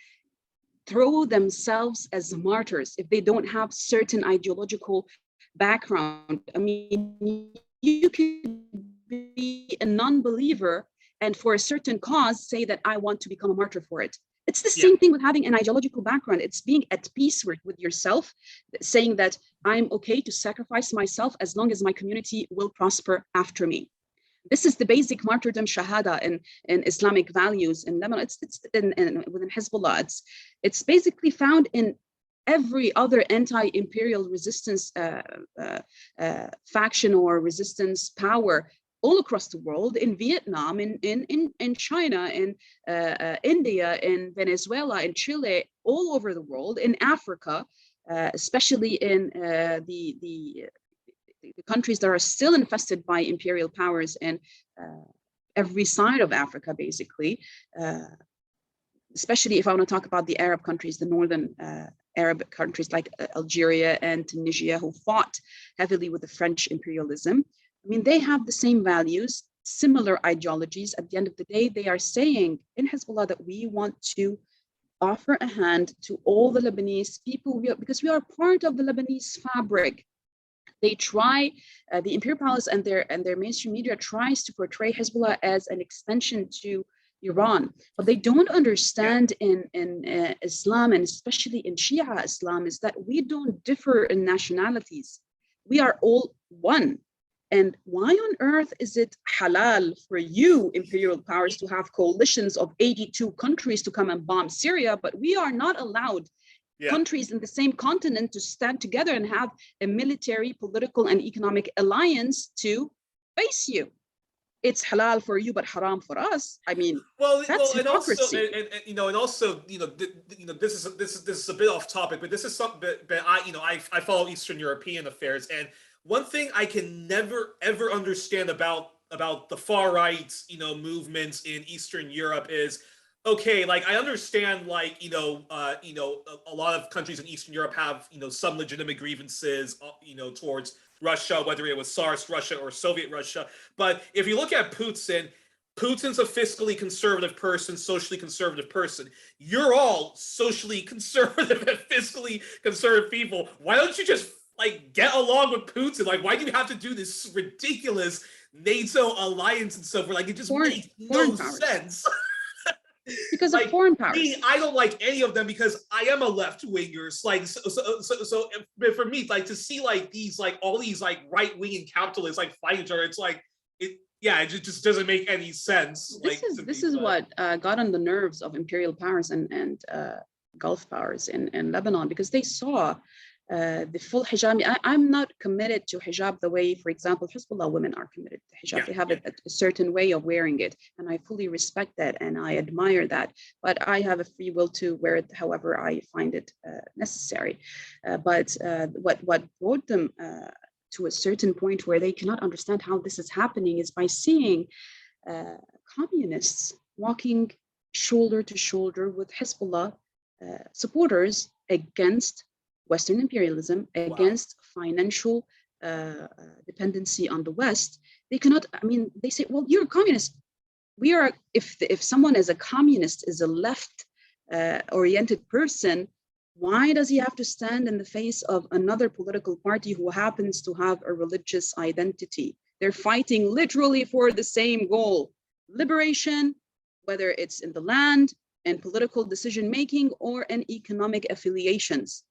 throw themselves as martyrs if they don't have certain ideological background? I mean, you could be a non-believer and for a certain cause say that I want to become a martyr for it. It's the same thing with having an ideological background. It's being at peace with yourself, saying that I'm okay to sacrifice myself as long as my community will prosper after me. This is the basic martyrdom shahada in Islamic values in Lebanon. It's within Hezbollah. It's basically found in every other anti-imperial resistance faction or resistance power all across the world, in Vietnam, in China, in India, in Venezuela, in Chile, all over the world, in Africa, especially in the countries that are still infested by imperial powers in every side of Africa, basically, especially if I want to talk about the Arab countries, the northern Arab countries like Algeria and Tunisia, who fought heavily with the French imperialism. I mean, they have the same values, similar ideologies. At the end of the day, they are saying in Hezbollah that we want to offer a hand to all the Lebanese people because we are part of the Lebanese fabric. They try, the imperialists and their mainstream media tries to portray Hezbollah as an extension to Iran. What they don't understand in Islam, and especially in Shia Islam, is that we don't differ in nationalities. We are all one. And why on earth is it halal for you, imperial powers, to have coalitions of 82 countries to come and bomb Syria, but we are not allowed countries in the same continent to stand together and have a military, political, and economic alliance to face you? It's halal for you, but haram for us. I mean, that's hypocrisy. And also, this is a bit off topic, but this is something that I follow Eastern European affairs, and one thing I can never ever understand about the far right, movements in Eastern Europe is, okay, like I understand, like a lot of countries in Eastern Europe have some legitimate grievances, towards Russia, whether it was SARS Russia or Soviet Russia. But if you look at Putin's a fiscally conservative person, socially conservative person. You're all socially conservative and fiscally conservative people. Why don't you just get along with Putin? Like, why do you have to do this ridiculous NATO alliance and so forth? Like, it just makes no sense. Because of foreign powers. I don't like any of them because I am a left-winger. So for me, to see all these right-wing and capitalists fighting each other, it just doesn't make any sense. This is what got on the nerves of imperial powers and Gulf powers in Lebanon, because they saw the full hijab. I'm not committed to hijab the way, for example, Hezbollah women are committed to hijab. They have a certain way of wearing it, and I fully respect that and I admire that. But I have a free will to wear it however I find it necessary. But what brought them to a certain point where they cannot understand how this is happening is by seeing communists walking shoulder to shoulder with Hezbollah supporters against Western imperialism, against financial dependency on the West. They cannot, they say, well, you're a communist. We are, if someone is a communist, is a left oriented person, why does he have to stand in the face of another political party who happens to have a religious identity? They're fighting literally for the same goal: liberation, whether it's in the land and political decision making or in economic affiliations.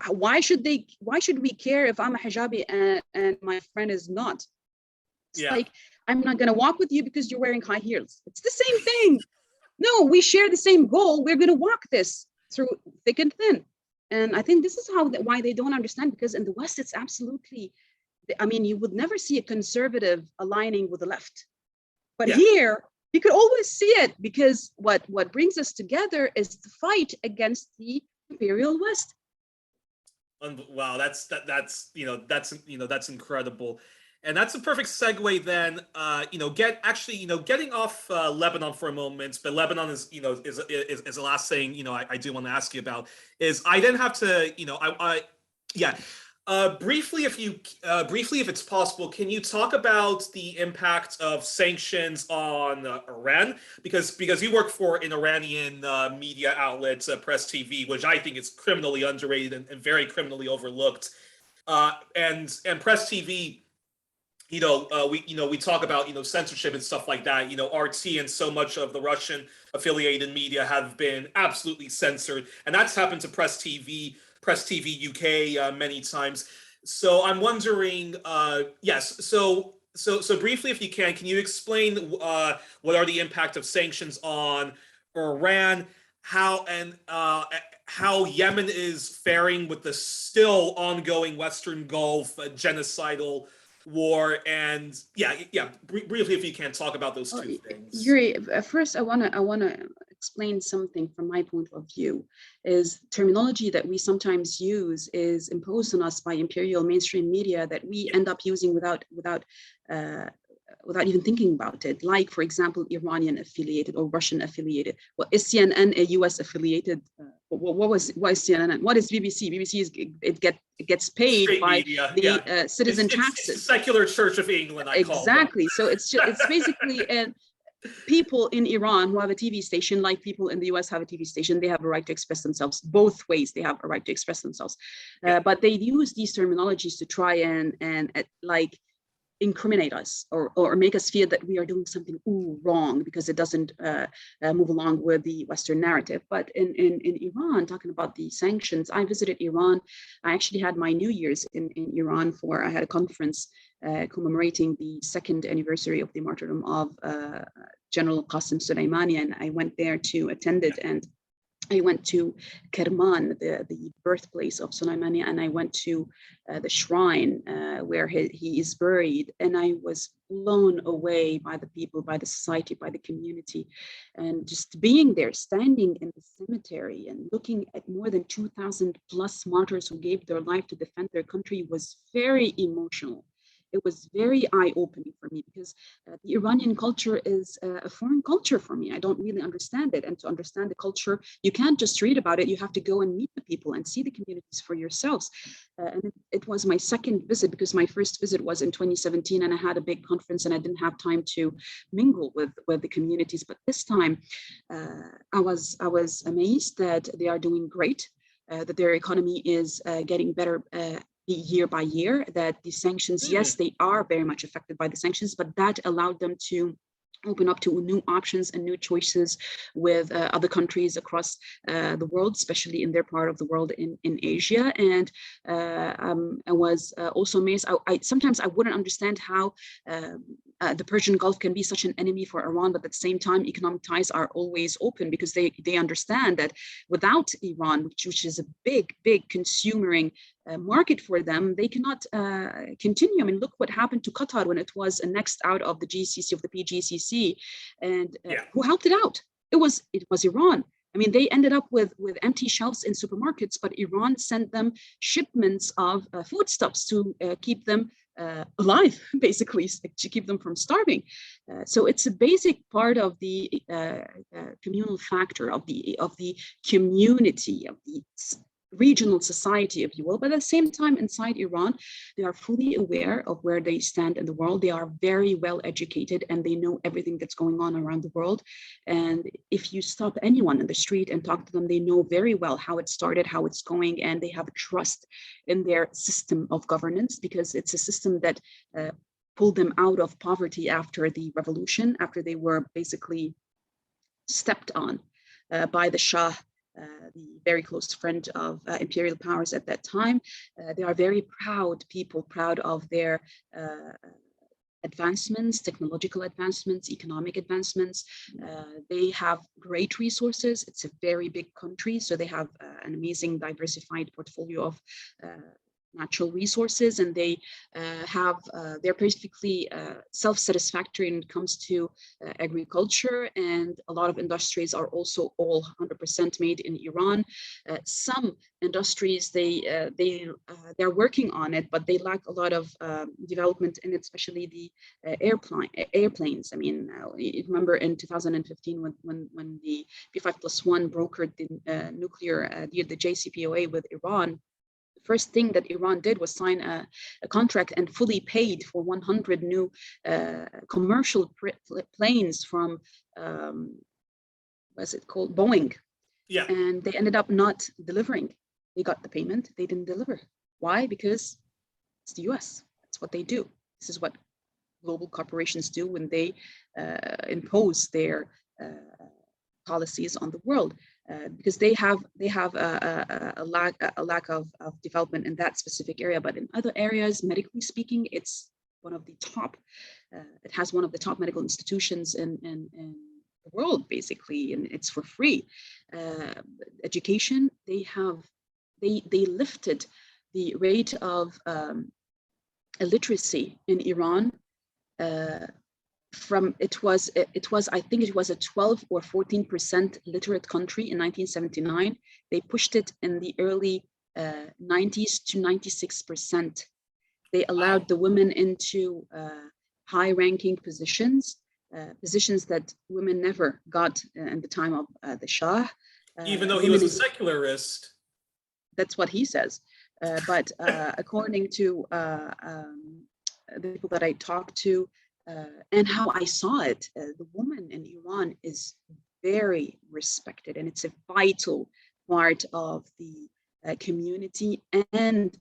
Why should we care if I'm a hijabi and my friend is not? It's I'm not going to walk with you because you're wearing high heels. It's the same thing. No, we share the same goal. We're going to walk this through thick and thin. And I think this is why they don't understand, because in the West, it's absolutely, you would never see a conservative aligning with the left. But here, you could always see it, because what brings us together is the fight against the imperial West. Wow, that's incredible. And that's a perfect segue then, getting off Lebanon for a moment, but Lebanon is the last thing, I do want to ask you about, is I then have to, briefly, if it's possible, can you talk about the impact of sanctions on Iran? Because you work for an Iranian media outlet, Press TV, which I think is criminally underrated and very criminally overlooked. And Press TV, we talk about censorship and stuff like that. RT and so much of the Russian affiliated media have been absolutely censored, and that's happened to Press TV UK many times. So I'm wondering, so briefly, if you can you explain what are the impact of sanctions on Iran, how Yemen is faring with the still ongoing Western Gulf genocidal war, and briefly, if you can talk about those two things. Youri, first I wanna explain something from my point of view. Is terminology that we sometimes use is imposed on us by imperial mainstream media that we end up using without even thinking about it. Like, for example, Iranian affiliated or Russian affiliated. Well, is CNN a US affiliated? What is CNN? What is BBC? BBC is it gets paid Straight by media, the citizen taxes. It's secular Church of England, I call it. Exactly. So it's basically people in Iran who have a TV station, like people in the US have a TV station, they have a right to express themselves. Both ways, they have a right to express themselves. But they use these terminologies to try and like incriminate us or make us feel that we are doing something wrong because it doesn't move along with the Western narrative. But in Iran, talking about the sanctions, I visited Iran. I actually had my New Year's in Iran I had a conference commemorating the second anniversary of the martyrdom of General Qasem Soleimani, and I went there to attend it. And I went to Kerman, the birthplace of Soleimani, and I went to the shrine where he is buried. And I was blown away by the people, by the society, by the community. And just being there, standing in the cemetery and looking at more than 2,000 plus martyrs who gave their life to defend their country was very emotional. It was very eye-opening for me because the Iranian culture is a foreign culture for me. I don't really understand it. And to understand the culture, you can't just read about it. You have to go and meet the people and see the communities for yourselves. And it was my second visit because my first visit was in 2017 and I had a big conference and I didn't have time to mingle with the communities. But this time I was amazed that they are doing great, that their economy is getting better year by year, that the sanctions, yes, they are very much affected by the sanctions, but that allowed them to open up to new options and new choices with other countries across the world, especially in their part of the world in Asia. And I was also amazed. Sometimes I wouldn't understand how the Persian Gulf can be such an enemy for Iran, but at the same time, economic ties are always open because they understand that without Iran, which is a big consuming market for them, they cannot continue. I mean, look what happened to Qatar when it was annexed out of the GCC, of the PGCC, and who helped it out? It was Iran. I mean, they ended up with empty shelves in supermarkets, but Iran sent them shipments of foodstuffs to keep them alive, basically, to keep them from starving. So it's a basic part of the communal factor of the community, of the regional society, if you will. But at the same time, inside Iran, they are fully aware of where they stand in the world. They are very well educated and they know everything that's going on around the world. And if you stop anyone in the street and talk to them, they know very well how it started, how it's going, and they have trust in their system of governance because it's a system that pulled them out of poverty after the revolution, after they were basically stepped on by the Shah, the very close friend of imperial powers at that time. They are very proud people, proud of their advancements, technological advancements, economic advancements. They have great resources. It's a very big country, so they have an amazing diversified portfolio of natural resources, and they're perfectly self-satisfactory when it comes to agriculture, and a lot of industries are also all 100% made in Iran. Some industries they're working on it, but they lack a lot of development in it, especially the airplanes. I mean, you remember in 2015 when the P5+1 brokered the nuclear deal, the JCPOA with Iran. First thing that Iran did was sign a contract and fully paid for 100 new commercial planes from, what's it called, Boeing. Yeah. And they ended up not delivering. They got the payment, they didn't deliver. Why? Because it's the US. That's what they do. This is what global corporations do when they impose their policies on the world. Because they have a lack of development in that specific area, but in other areas, medically speaking, it's one of the top. It has one of the top medical institutions in the world, basically, and it's for free. Education, they lifted the rate of illiteracy in Iran. From it was I think it was a 12 or 14% literate country in 1979. They pushed it in the early 90s to 96%. They allowed the women into high-ranking positions, positions that women never got in the time of the Shah. Even though he was a secularist. That's what he says. But according to the people that I talked to, and how I saw it. The woman in Iran is very respected, and it's a vital part of the community and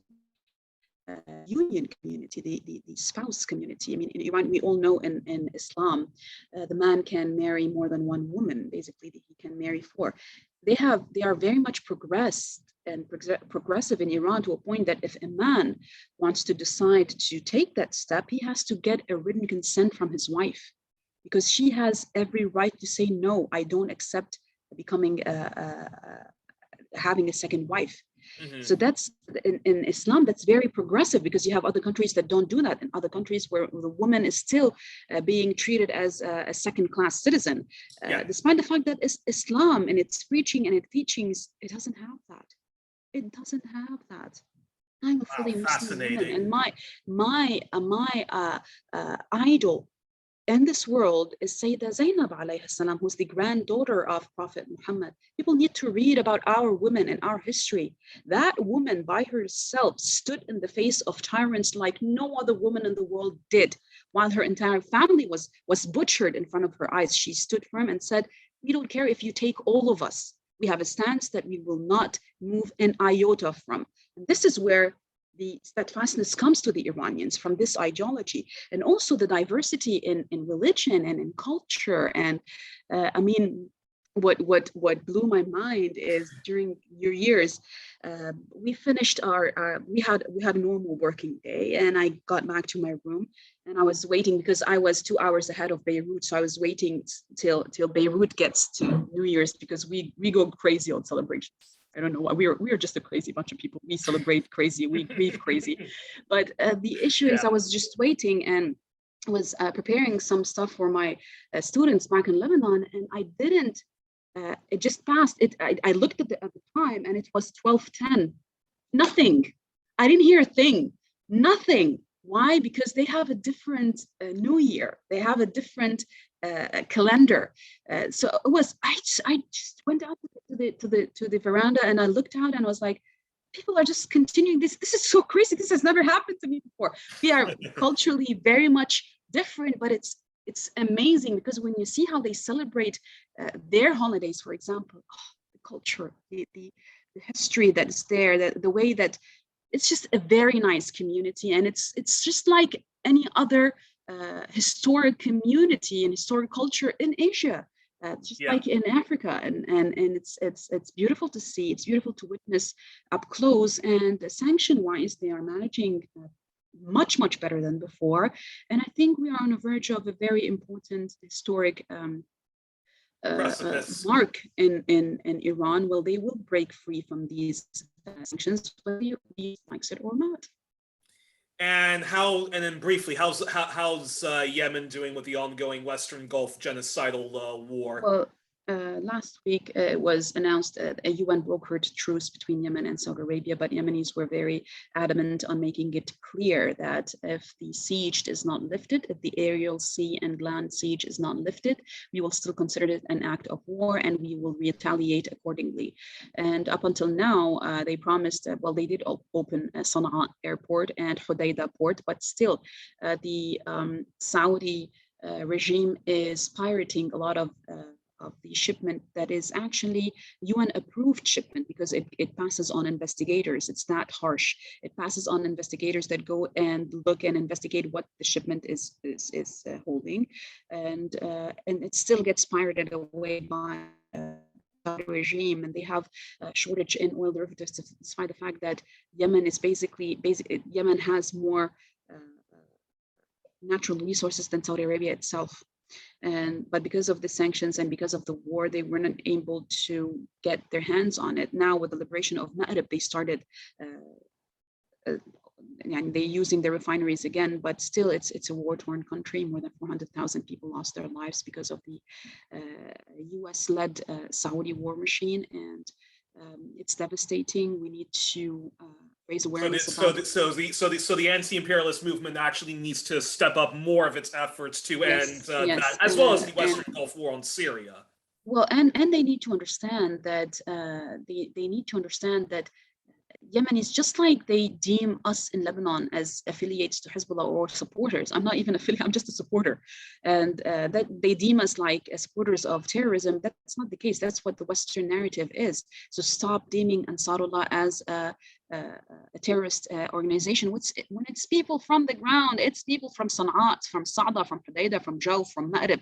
union community, the spouse community. I mean, in Iran, we all know in Islam, the man can marry more than one woman. Basically, he can marry four. They are very much progressive in Iran, to a point that if a man wants to decide to take that step, he has to get a written consent from his wife, because she has every right to say, no, I don't accept becoming having a second wife. Mm-hmm. So that's in Islam, that's very progressive, because you have other countries that don't do that, and other countries where the woman is still being treated as a second-class citizen, despite the fact that Islam and its preaching and its teachings, it doesn't have that. It doesn't have that. I'm a fully Muslim woman, and my idol in this world is Sayyidah Zainab alayhi salam, who's the granddaughter of Prophet Muhammad. People need to read about our women and our history. That woman by herself stood in the face of tyrants like no other woman in the world did. While her entire family was butchered in front of her eyes, she stood firm and said, we don't care if you take all of us. We have a stance that we will not move an iota from. And this is where the steadfastness comes to the Iranians, from this ideology, and also the diversity in religion and in culture. And I mean, what blew my mind is during your years, we finished we had a normal working day, and I got back to my room, and I was waiting, because I was 2 hours ahead of Beirut, so I was waiting till Beirut gets to New Year's, because we go crazy on celebrations. I don't know why. We are just a crazy bunch of people. We celebrate crazy, we grieve crazy. But the issue is, I was just waiting and was preparing some stuff for my students back in Lebanon, and I didn't. It just passed. I looked at the time, and it was 12:10. Nothing. I didn't hear a thing. Nothing. Why? Because they have a different New Year. They have a different calendar. So it was. I just went out to the veranda, and I looked out, and I was like, people are just continuing this. This is so crazy. This has never happened to me before. We are culturally very much different, but it's amazing, because when you see how they celebrate their holidays, for example, the culture, the history that is there, the way that it's just a very nice community, and it's just like any other historic community and historic culture in Asia, just like in Africa, and it's beautiful to see. It's beautiful to witness up close, and sanction-wise, they are managing much better than before, and I think we are on the verge of a very important historic mark in Iran. Well, they will break free from these sanctions, whether you likes it or not. And then briefly, how's Yemen doing with the ongoing Western Gulf genocidal war? Well, last week it was announced a UN brokered truce between Yemen and Saudi Arabia, but Yemenis were very adamant on making it clear that if the siege is not lifted, if the aerial, sea, and land siege is not lifted, we will still consider it an act of war, and we will retaliate accordingly. And up until now, they promised, well, they did open Sana'a airport and Hodeidah port, but still the Saudi regime is pirating a lot of the shipment that is actually UN approved shipment, because it passes on investigators. It's that harsh. It passes on investigators that go and look and investigate what the shipment is holding, and it still gets pirated away by the regime, and they have a shortage in oil derivatives, despite the fact that Yemen is basically Yemen has more natural resources than Saudi Arabia itself. But because of the sanctions and because of the war, they were not able to get their hands on it. Now, with the liberation of Ma'rib, they started and they're using their refineries again, but still it's a war-torn country. More than 400,000 people lost their lives because of the US-led Saudi war machine, and it's devastating. We need to raise awareness about it. So the anti-imperialist movement actually needs to step up more of its efforts to end that, as well as the Western Gulf War on Syria. Well, and they need to understand that Yemenis, just like they deem us in Lebanon as affiliates to Hezbollah or supporters. I'm not even affiliate, I'm just a supporter. And that they deem us like supporters of terrorism. That's not the case. That's what the Western narrative is. So stop deeming Ansarullah as a terrorist organization. When it's people from the ground, it's people from Sana'a, from Sa'da, from Hudaydah, from Jawf, from Ma'rib.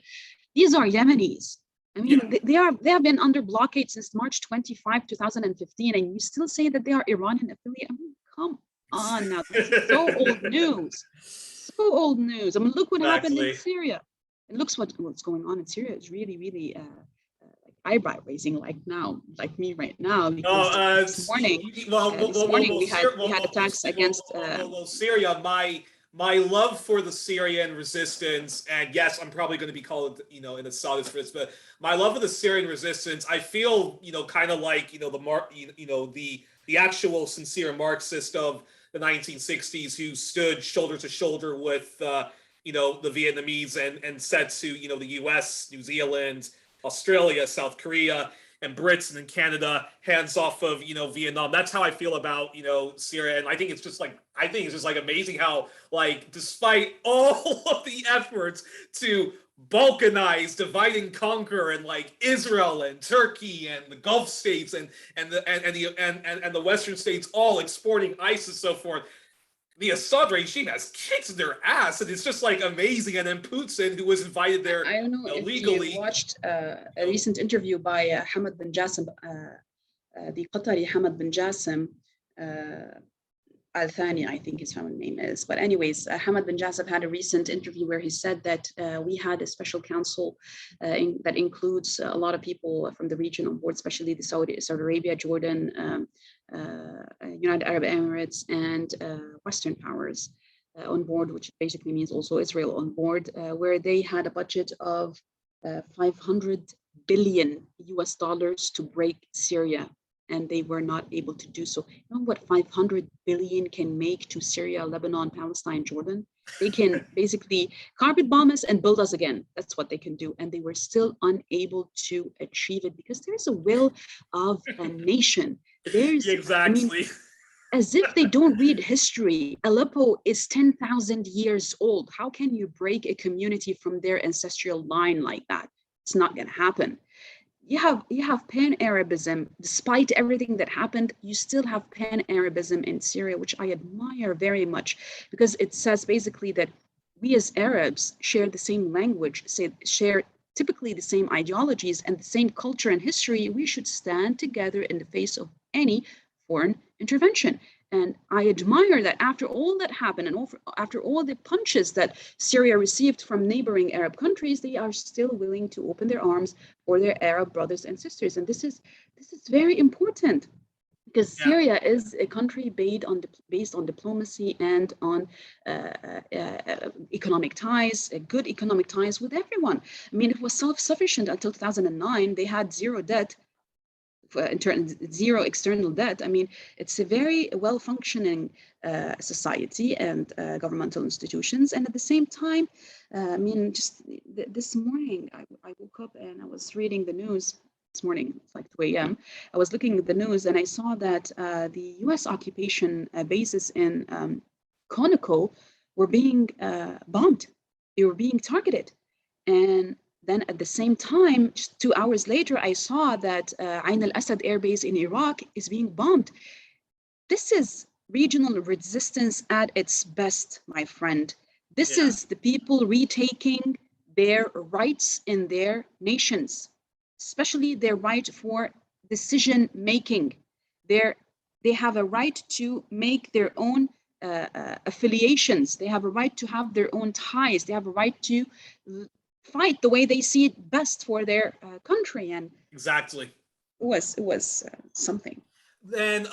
These are Yemenis. I mean, Yeah. they have been under blockade since March 25, 2015, and you still say that they are Iranian affiliate. I mean, come on now. This is so old news. So old news. I mean, look what happened in Exactly. Syria. And looks what's going on in Syria is really, really like eyebrow raising, like now, like me right now, No, because this morning we had attacks against. Syria. My love for the Syrian resistance, and yes, I'm probably going to be called, in a Saudist for this, but my love for the Syrian resistance, I feel, kind of like, the actual sincere Marxist of the 1960s who stood shoulder to shoulder with, the Vietnamese and said to, the U.S., New Zealand, Australia, South Korea, and Brits and Canada, hands off of Vietnam. That's how I feel about Syria, and I think it's just like amazing how, like, despite all of the efforts to balkanize, divide and conquer, and like Israel and Turkey and the Gulf states and the Western states all exporting ISIS and so forth, the Assad regime has kicked their ass, and it's just like amazing. And then Putin, who was invited there I don't know if you illegally. watched a recent interview by Hamad bin Jassim, the Qatari Hamad bin Jassim. Al Thani, I think his family name is. But anyways, Hamad bin Jassim had a recent interview where he said that we had a special council that includes a lot of people from the region on board, especially the Saudi Arabia, Jordan, United Arab Emirates, and Western powers on board, which basically means also Israel on board, where they had a budget of 500 billion US dollars to break Syria, and they were not able to do so. You know what 500 billion can make to Syria, Lebanon, Palestine, Jordan? They can basically carpet bomb us and build us again. That's what they can do. And they were still unable to achieve it because there's a will of a nation. I mean, Exactly. as if they don't read history. Aleppo is 10,000 years old. How can you break a community from their ancestral line like that? It's not going to happen. You have Pan-Arabism. Despite everything that happened, you still have Pan-Arabism in Syria, which I admire very much, because it says basically that we as Arabs share the same language, share typically the same ideologies and the same culture and history. We should stand together in the face of any foreign intervention. And I admire that after all that happened and after all the punches that Syria received from neighboring Arab countries, they are still willing to open their arms for their Arab brothers and sisters. And this is very important, because Yeah. Syria is a country based on diplomacy and on economic ties, good economic ties with everyone. I mean, it was self-sufficient until 2009. They had zero debt, zero external debt. I mean, it's a very well-functioning society and governmental institutions. And at the same time, I mean, just this morning, I woke up and I was reading the news. This morning, it's like 2 a.m. I was looking at the news and I saw that the U.S. occupation bases in Conoco were being bombed. They were being targeted. And then at the same time, just 2 hours later, I saw that Ain al-Assad air base in Iraq is being bombed. This is regional resistance at its best, my friend. This is the people retaking their rights in their nations, especially their right for decision making. They have a right to make their own affiliations. They have a right to have their own ties. They have a right to fight the way they see it best for their country. And Exactly. it was something. Then,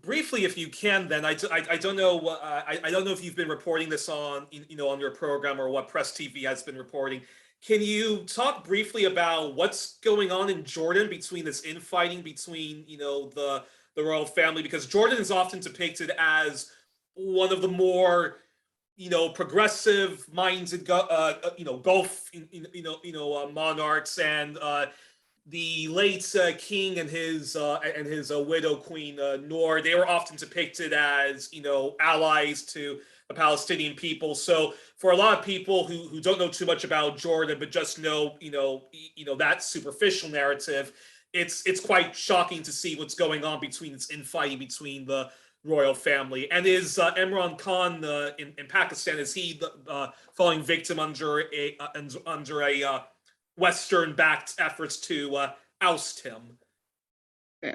briefly, if you can, then I don't know I don't know if you've been reporting this on on your program or what Press TV has been reporting. Can you talk briefly about what's going on in Jordan between this infighting between the royal family, because Jordan is often depicted as one of the more progressive minded Gulf monarchs, and the late king and his widow Queen Noor, they were often depicted as allies to the Palestinian people. So for a lot of people who don't know too much about Jordan but just know that superficial narrative, it's quite shocking to see what's going on between this infighting between the royal family. And is Imran Khan in Pakistan, is he falling victim under a Western-backed efforts to oust him?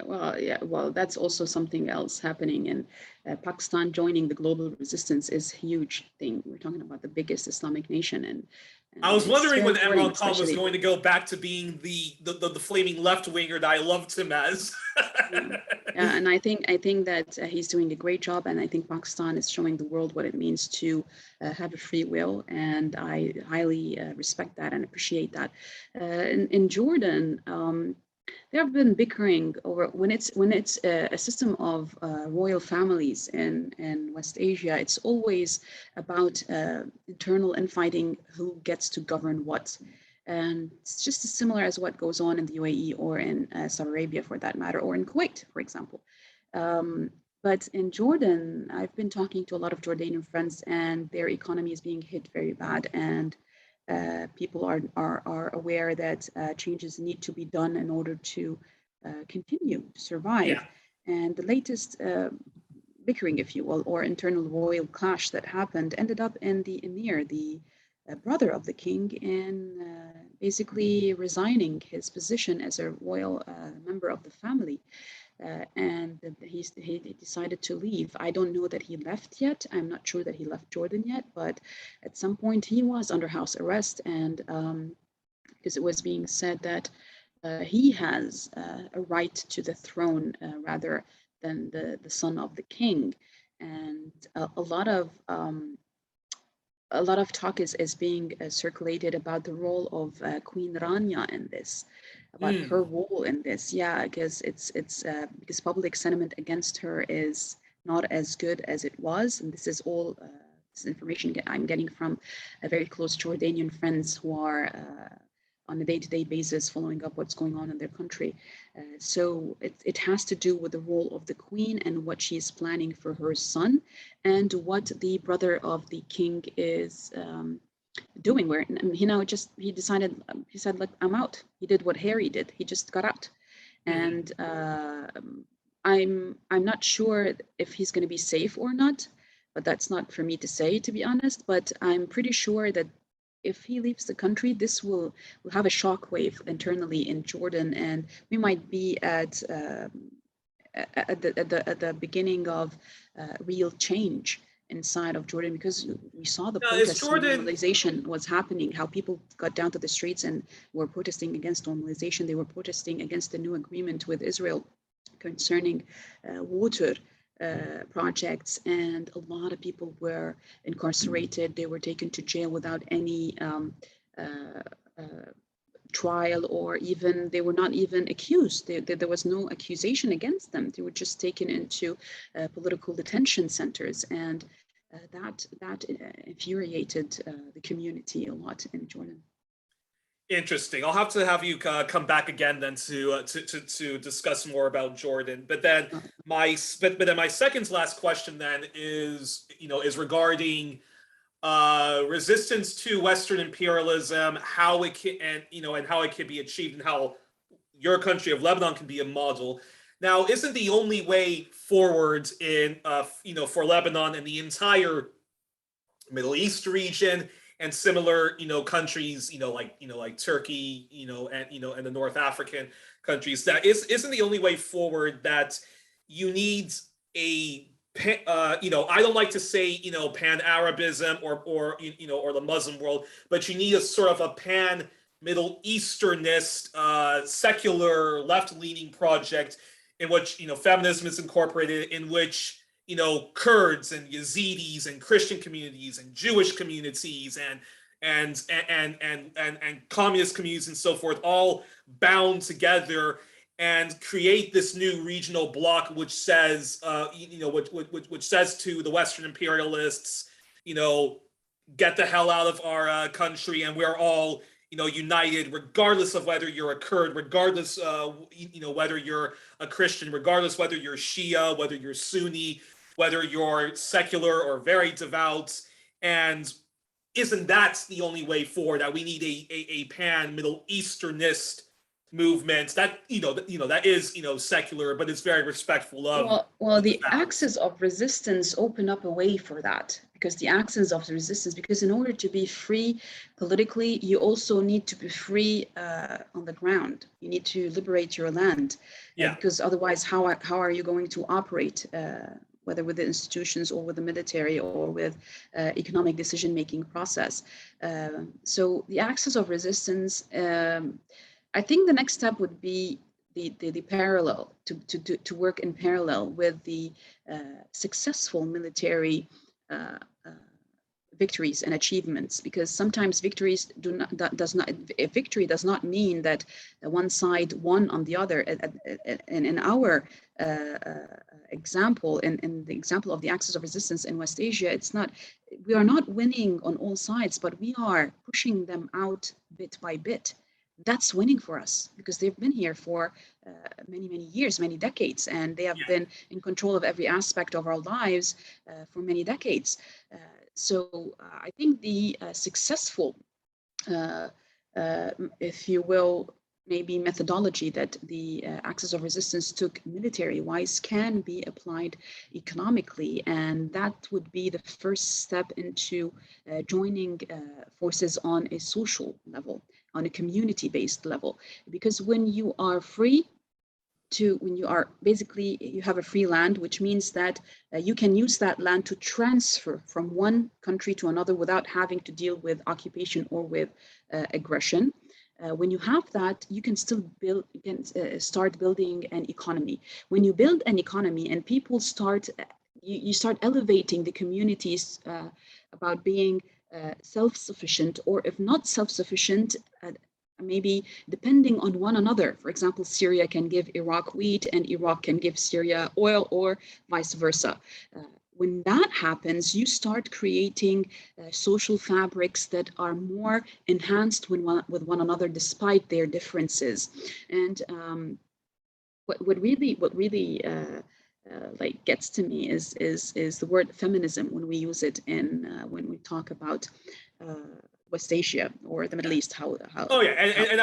Well, yeah, well, that's also something else happening. And Pakistan joining the global resistance is a huge thing. We're talking about the biggest Islamic nation. And I was wondering when Imran Khan was especially going to go back to being the flaming left-winger that I loved him as. Yeah, and I think that he's doing a great job, and I think Pakistan is showing the world what it means to have a free will, and I highly respect that and appreciate that. In Jordan, there have been bickering over when it's a system of royal families in West Asia. It's always about internal infighting, who gets to govern what. And it's just as similar as what goes on in the UAE or in Saudi Arabia, for that matter, or in Kuwait, for example. But in Jordan, I've been talking to a lot of Jordanian friends, and their economy is being hit very bad. And people are aware that changes need to be done in order to continue to survive. Yeah. And the latest bickering, if you will, or internal royal clash that happened ended up in the emir, the brother of the king, in basically resigning his position as a royal member of the family. And he decided to leave. I don't know that he left yet. I'm not sure that he left Jordan yet, but at some point he was under house arrest, and because it was being said that he has a right to the throne rather than the son of the king. And a lot of talk is being circulated about the role of Queen Rania in this, about her role in this. Yeah, because because public sentiment against her is not as good as it was, and this is all this information I'm getting from very close Jordanian friends who are on a day-to-day basis following up what's going on in their country. So it has to do with the role of the queen and what she is planning for her son, and what the brother of the king is doing. Where he decided, he said, look, I'm out. He did what Harry did. He just got out. And I'm not sure if he's going to be safe or not, but that's not for me to say, to be honest. But I'm pretty sure that if he leaves the country, this will have a shockwave internally in Jordan, and we might be at the beginning of real change inside of Jordan, because we saw the protests when normalization was happening, how people got down to the streets and were protesting against normalization. They were protesting against the new agreement with Israel concerning water projects, and a lot of people were incarcerated. They were taken to jail without any trial, or even they were not even accused. There was no accusation against them. They were just taken into political detention centers, and that infuriated the community a lot in Jordan. Interesting. I'll have to have you come back again then to discuss more about Jordan. But then my second to last question then is regarding resistance to Western imperialism, how it can and how it can be achieved, and how your country of Lebanon can be a model. Now, isn't the only way forward in for Lebanon and the entire Middle East region and similar countries like Turkey and the North African countries, that isn't the only way forward, that you need a I don't like to say Pan-Arabism or the Muslim world, but you need a sort of a Pan-Middle-Easternist secular left-leaning project in which feminism is incorporated, in which Kurds and Yazidis and Christian communities and Jewish communities and communist communities and so forth all bound together and create this new regional bloc, which says which says to the Western imperialists, get the hell out of our country, and we're all united, regardless of whether you're a Kurd, regardless, whether you're a Christian, regardless whether you're Shia, whether you're Sunni, whether you're secular or very devout. And isn't that the only way forward? That we need a pan-Middle-Easternist movement that that is secular, but it's very respectful of. Well, the axis of resistance open up a way for that, because the axis of resistance, because in order to be free politically, you also need to be free on the ground. You need to liberate your land, because otherwise, how are you going to operate? Whether with the institutions or with the military or with economic decision-making process. So the axis of resistance, I think the next step would be the parallel, to work in parallel with the successful military victories and achievements, because sometimes victories victory does not mean that one side won on the other. And in our example, in the example of the axis of resistance in West Asia, we are not winning on all sides, but we are pushing them out bit by bit. That's winning for us, because they've been here for many years, many decades, and they have been in control of every aspect of our lives for many decades. So I think the successful, if you will, maybe methodology that the axis of resistance took military-wise can be applied economically, and that would be the first step into joining forces on a social level, on a community-based level. Because when you are free, when you are basically, you have a free land, which means that you can use that land to transfer from one country to another without having to deal with occupation or with aggression. When you have that, you can still build, start building an economy. When you build an economy and people start, you start elevating the communities about being self-sufficient, or if not self-sufficient, maybe depending on one another. For example, Syria can give Iraq wheat and Iraq can give Syria oil, or vice versa. When that happens, you start creating social fabrics that are more enhanced with one another despite their differences. And what really like gets to me is the word feminism when we use it in when we talk about West Asia or the Middle East. How oh yeah, and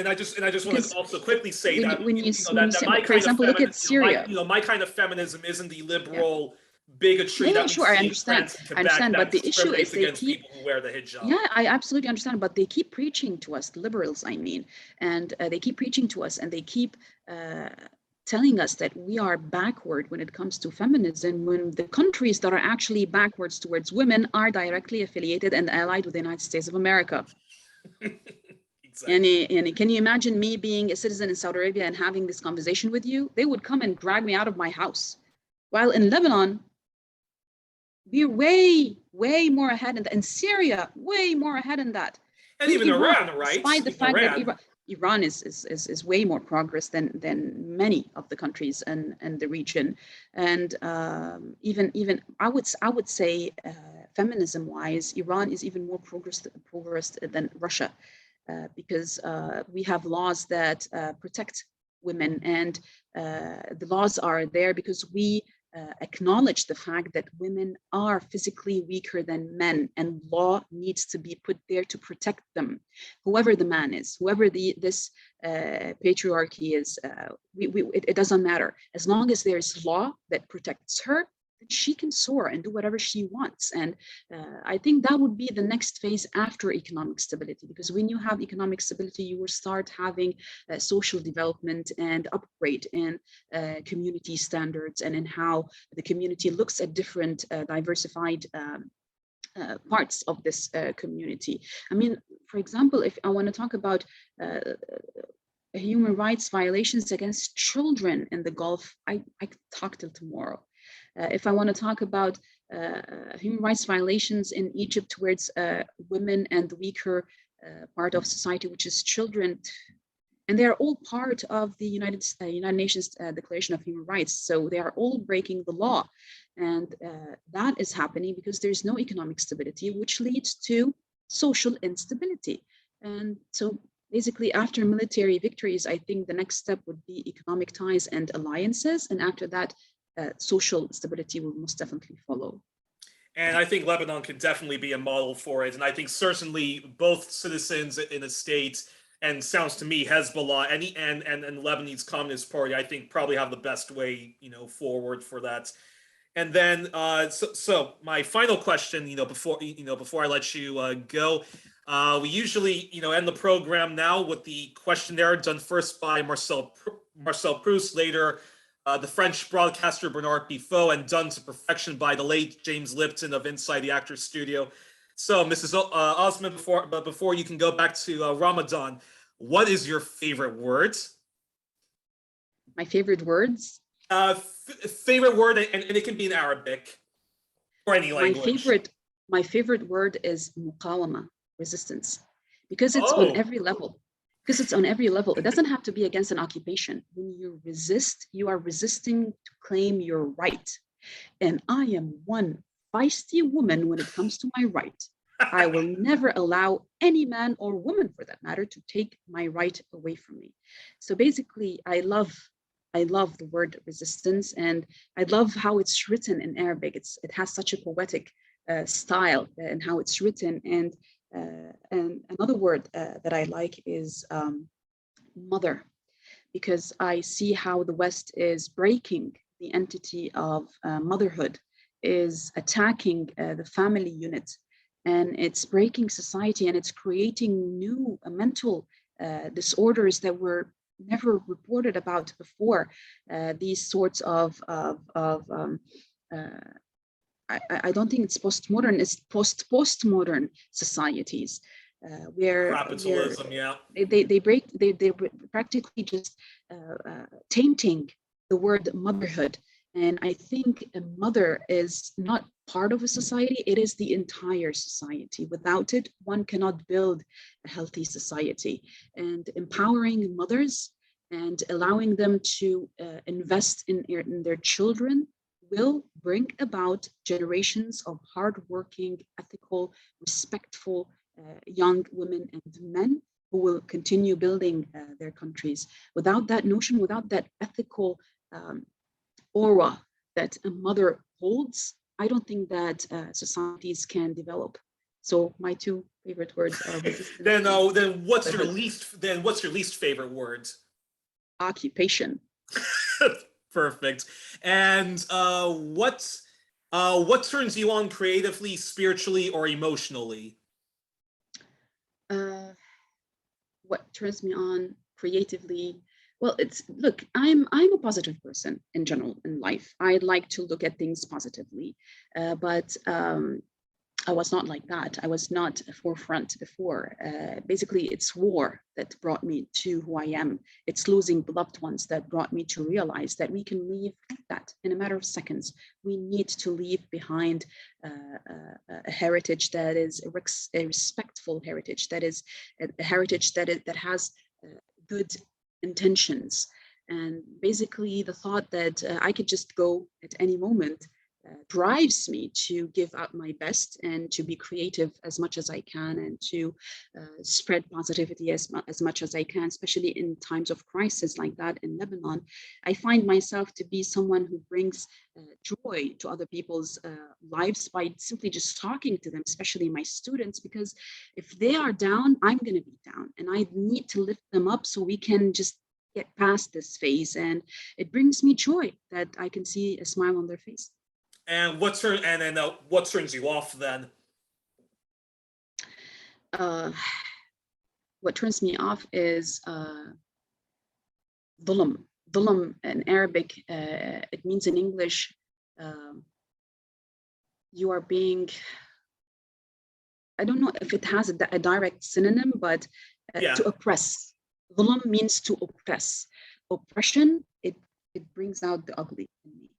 I just want to also quickly say that my for example, look at Syria. My kind of feminism isn't the liberal bigotry that we sure, I understand. I understand, but the issue is they keep people who wear the hijab. Yeah, I absolutely understand, but they keep preaching to us, liberals, I mean, and they keep preaching to us, and they keep telling us that we are backward when it comes to feminism, when the countries that are actually backwards towards women are directly affiliated and allied with the United States of America. Exactly. And can you imagine me being a citizen in Saudi Arabia and having this conversation with you? They would come and drag me out of my house. While in Lebanon, we're way more ahead, in Syria, way more ahead in that. And even Iran, right? Despite the fact that Iran is way more progress than many of the countries and the region, and even I would say feminism-wise, Iran is even more progressed than Russia, because we have laws that protect women, and the laws are there because we acknowledge the fact that women are physically weaker than men, and law needs to be put there to protect them, whoever the man is, whoever this patriarchy is. It doesn't matter. As long as there's law that protects her, then she can soar and do whatever she wants. And I think that would be the next phase after economic stability, because when you have economic stability, you will start having social development and upgrade in community standards and in how the community looks at different diversified parts of this community. I mean, for example, if I want to talk about human rights violations against children in the Gulf, I could talk till tomorrow. If I want to talk about human rights violations in Egypt towards women and the weaker part of society, which is children, and they are all part of the United Nations Declaration of Human Rights. So they are all breaking the law. And that is happening because there's no economic stability, which leads to social instability. And so basically after military victories, I think the next step would be economic ties and alliances. And after that, social stability will most definitely follow. And I think Lebanon could definitely be a model for it. And I think certainly both citizens in the state, and sounds to me Hezbollah and Lebanese Communist Party, I think probably have the best way, forward for that. And then, so my final question, before I let you go, we usually, end the program now with the questionnaire done first by Marcel Proust, later the French broadcaster Bernard Pifot, and done to perfection by the late James Lipton of Inside the Actors Studio. So, Mrs. Osman, before you can go back to Ramadan, what is your favorite word? My favorite words? Favorite word, and it can be in Arabic or any language. My favorite word is muqawama, resistance, because it's on every level. It doesn't have to be against an occupation. When you resist, you are resisting to claim your right. And I am one feisty woman when it comes to my right. I will never allow any man or woman, for that matter, to take my right away from me. So basically, I love the word resistance, and I love how it's written in Arabic. It has such a poetic style and how it's written. And another word that I like is mother, because I see how the West is breaking the entity of motherhood, is attacking the family unit, and it's breaking society, and it's creating new mental disorders that were never reported about before. These sorts of I don't think it's postmodern, it's postmodern societies where capitalism, they practically just tainting the word motherhood. And I think a mother is not part of a society, it is the entire society. Without it, one cannot build a healthy society. And empowering mothers and allowing them to invest in their children will bring about generations of hardworking, ethical, respectful young women and men who will continue building their countries. Without that notion, without that ethical aura that a mother holds, I don't think that societies can develop. So my two favorite words are resistance. then what's your least favorite word? Occupation. Perfect. And what turns you on creatively, spiritually, or emotionally? What turns me on creatively? Well, look, I'm a positive person in general in life. I like to look at things positively, but I was not like that. I was not a forefront before. Basically, it's war that brought me to who I am. It's losing beloved ones that brought me to realize that we can leave that in a matter of seconds. We need to leave behind a heritage that is a respectful heritage, that is a heritage that has good intentions. And basically, the thought that I could just go at any moment drives me to give out my best and to be creative as much as I can, and to spread positivity as much as I can, especially in times of crisis like that in Lebanon. I find myself to be someone who brings joy to other people's lives by simply just talking to them, especially my students, because if they are down, I'm going to be down, and I need to lift them up so we can just get past this phase. And it brings me joy that I can see a smile on their face. And what turns you off then? What turns me off is dhulam. Dhulam in Arabic, it means in English, you are being, I don't know if it has a direct synonym, but to oppress. Dhulam means to oppress. Oppression, it brings out the ugly in me.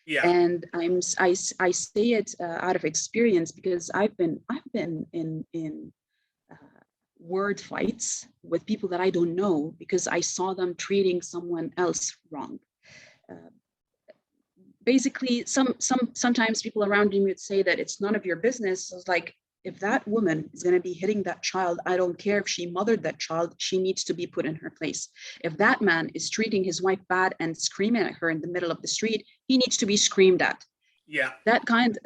Yeah. And I say it out of experience, because I've been in word fights with people that I don't know because I saw them treating someone else wrong. Basically, sometimes people around me would say that it's none of your business. I was like, if that woman is going to be hitting that child, I don't care if she mothered that child, she needs to be put in her place. If that man is treating his wife bad and screaming at her in the middle of the street, he needs to be screamed at. Yeah. That kind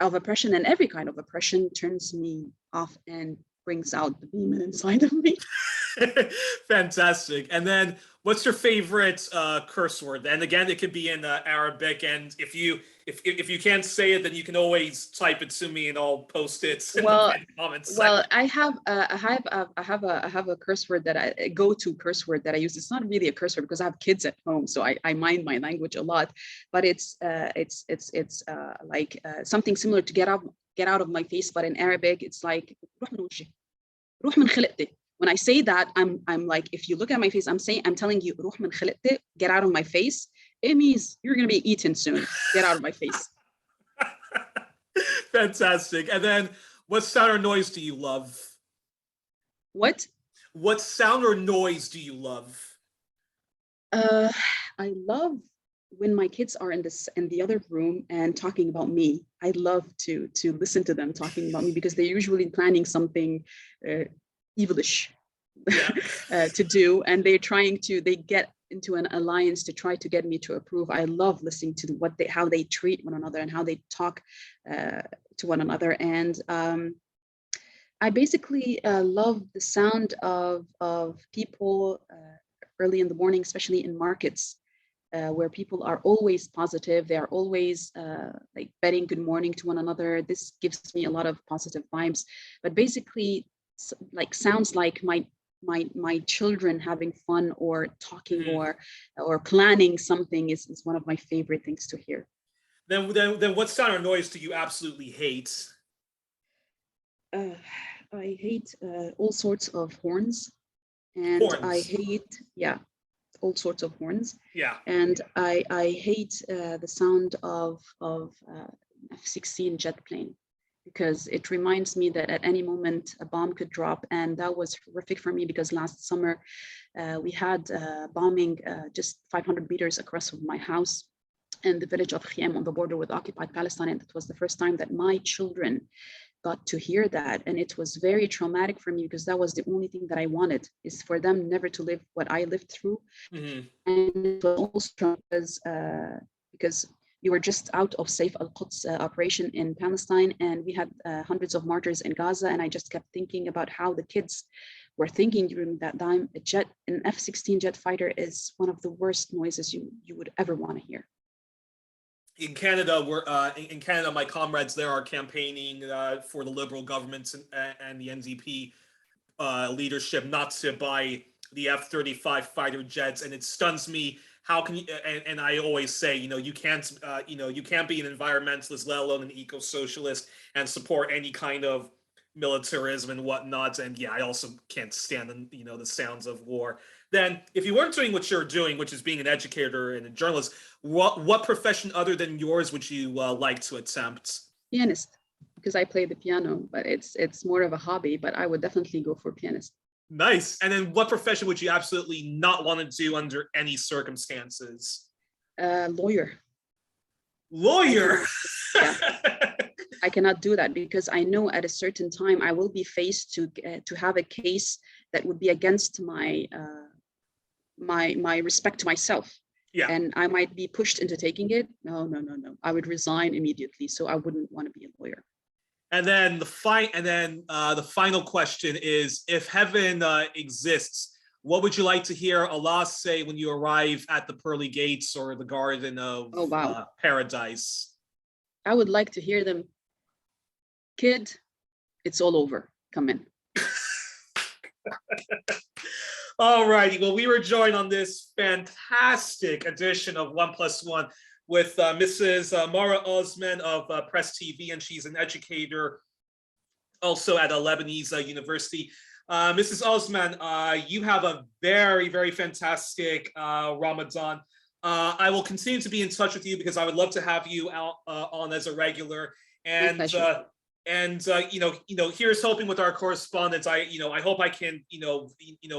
of oppression, and every kind of oppression, turns me off and brings out the demon inside of me. Fantastic. And then what's your favorite curse word? And again, it could be in Arabic. And if you can't say it, then you can always type it to me and I'll post it in the comments section. I have a curse word a go-to curse word that I use. It's not really a curse word because I have kids at home, so I mind my language a lot. But it's like something similar to get out of my face, but in Arabic it's like when I say that, I'm like, if you look at my face, I'm telling you, get out of my face. It means you're going to be eaten soon. Get out of my face. Fantastic. And then what sound or noise do you love? What sound or noise do you love? I love when my kids are in the other room and talking about me. I love to listen to them talking about me because they're usually planning something evilish to do, and they get into an alliance to try to get me to approve. I love listening to how they treat one another and how they talk to one another. And I basically love the sound of people early in the morning, especially in markets, where people are always positive. They are always like betting good morning to one another. This gives me a lot of positive vibes. But basically, like sounds like my children having fun or talking or planning something is one of my favorite things to hear. Then what sound or noise do you absolutely hate? I hate all sorts of horns, and I hate all sorts of horns. Yeah. And I hate the sound of F-16 jet plane, because it reminds me that at any moment a bomb could drop. And that was horrific for me because last summer we had bombing just 500 meters across from my house in the village of Yemen on the border with occupied Palestine. And it was the first time that my children got to hear that. And it was very traumatic for me because that was the only thing that I wanted, is for them never to live what I lived through. Mm-hmm. And it was also because we were just out of Saif al-Quds operation in Palestine, and we had hundreds of martyrs in Gaza. And I just kept thinking about how the kids were thinking during that time. An F-16 jet fighter is one of the worst noises you would ever want to hear. In Canada, my comrades there are campaigning for the Liberal government and the NDP leadership not to buy the F-35 fighter jets, and it stuns me. How can you? And I always say, you can't be an environmentalist, let alone an eco-socialist, and support any kind of militarism and whatnot. And yeah, I also can't stand the sounds of war. Then, if you weren't doing what you're doing, which is being an educator and a journalist, what profession other than yours would you like to attempt? Pianist, because I play the piano, but it's more of a hobby. But I would definitely go for pianist. Nice. And then what profession would you absolutely not want to do under any circumstances? Lawyer. Lawyer? I cannot do that because I know at a certain time I will be faced to have a case that would be against my respect to myself. Yeah. And I might be pushed into taking it. No. I would resign immediately. So I wouldn't want to be a lawyer. And then the final question is, if heaven exists, what would you like to hear Allah say when you arrive at the pearly gates or the garden of paradise? I would like to hear them, kid, it's all over. Come in. All righty. Well, we were joined on this fantastic edition of 1+1 with Mrs. Marwa Osman of Press TV, and she's an educator also at a Lebanese university. Mrs. Osman, you have a very, very fantastic Ramadan. I will continue to be in touch with you because I would love to have you on as a regular. And here's hoping with our correspondence. I hope I can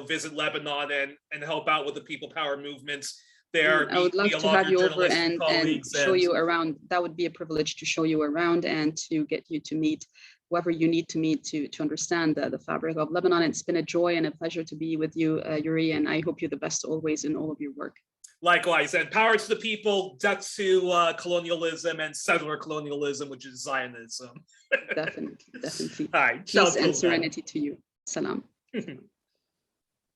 visit Lebanon and help out with the People Power movements there. I would love to have you over and show you around. That would be a privilege to show you around and to get you to meet whoever you need to meet to understand the fabric of Lebanon. It's been a joy and a pleasure to be with you, Youri, and I hope you're the best always in all of your work. Likewise, and power to the people, death to colonialism and settler colonialism, which is Zionism. Definitely. All right. Peace and serenity to you. Salam.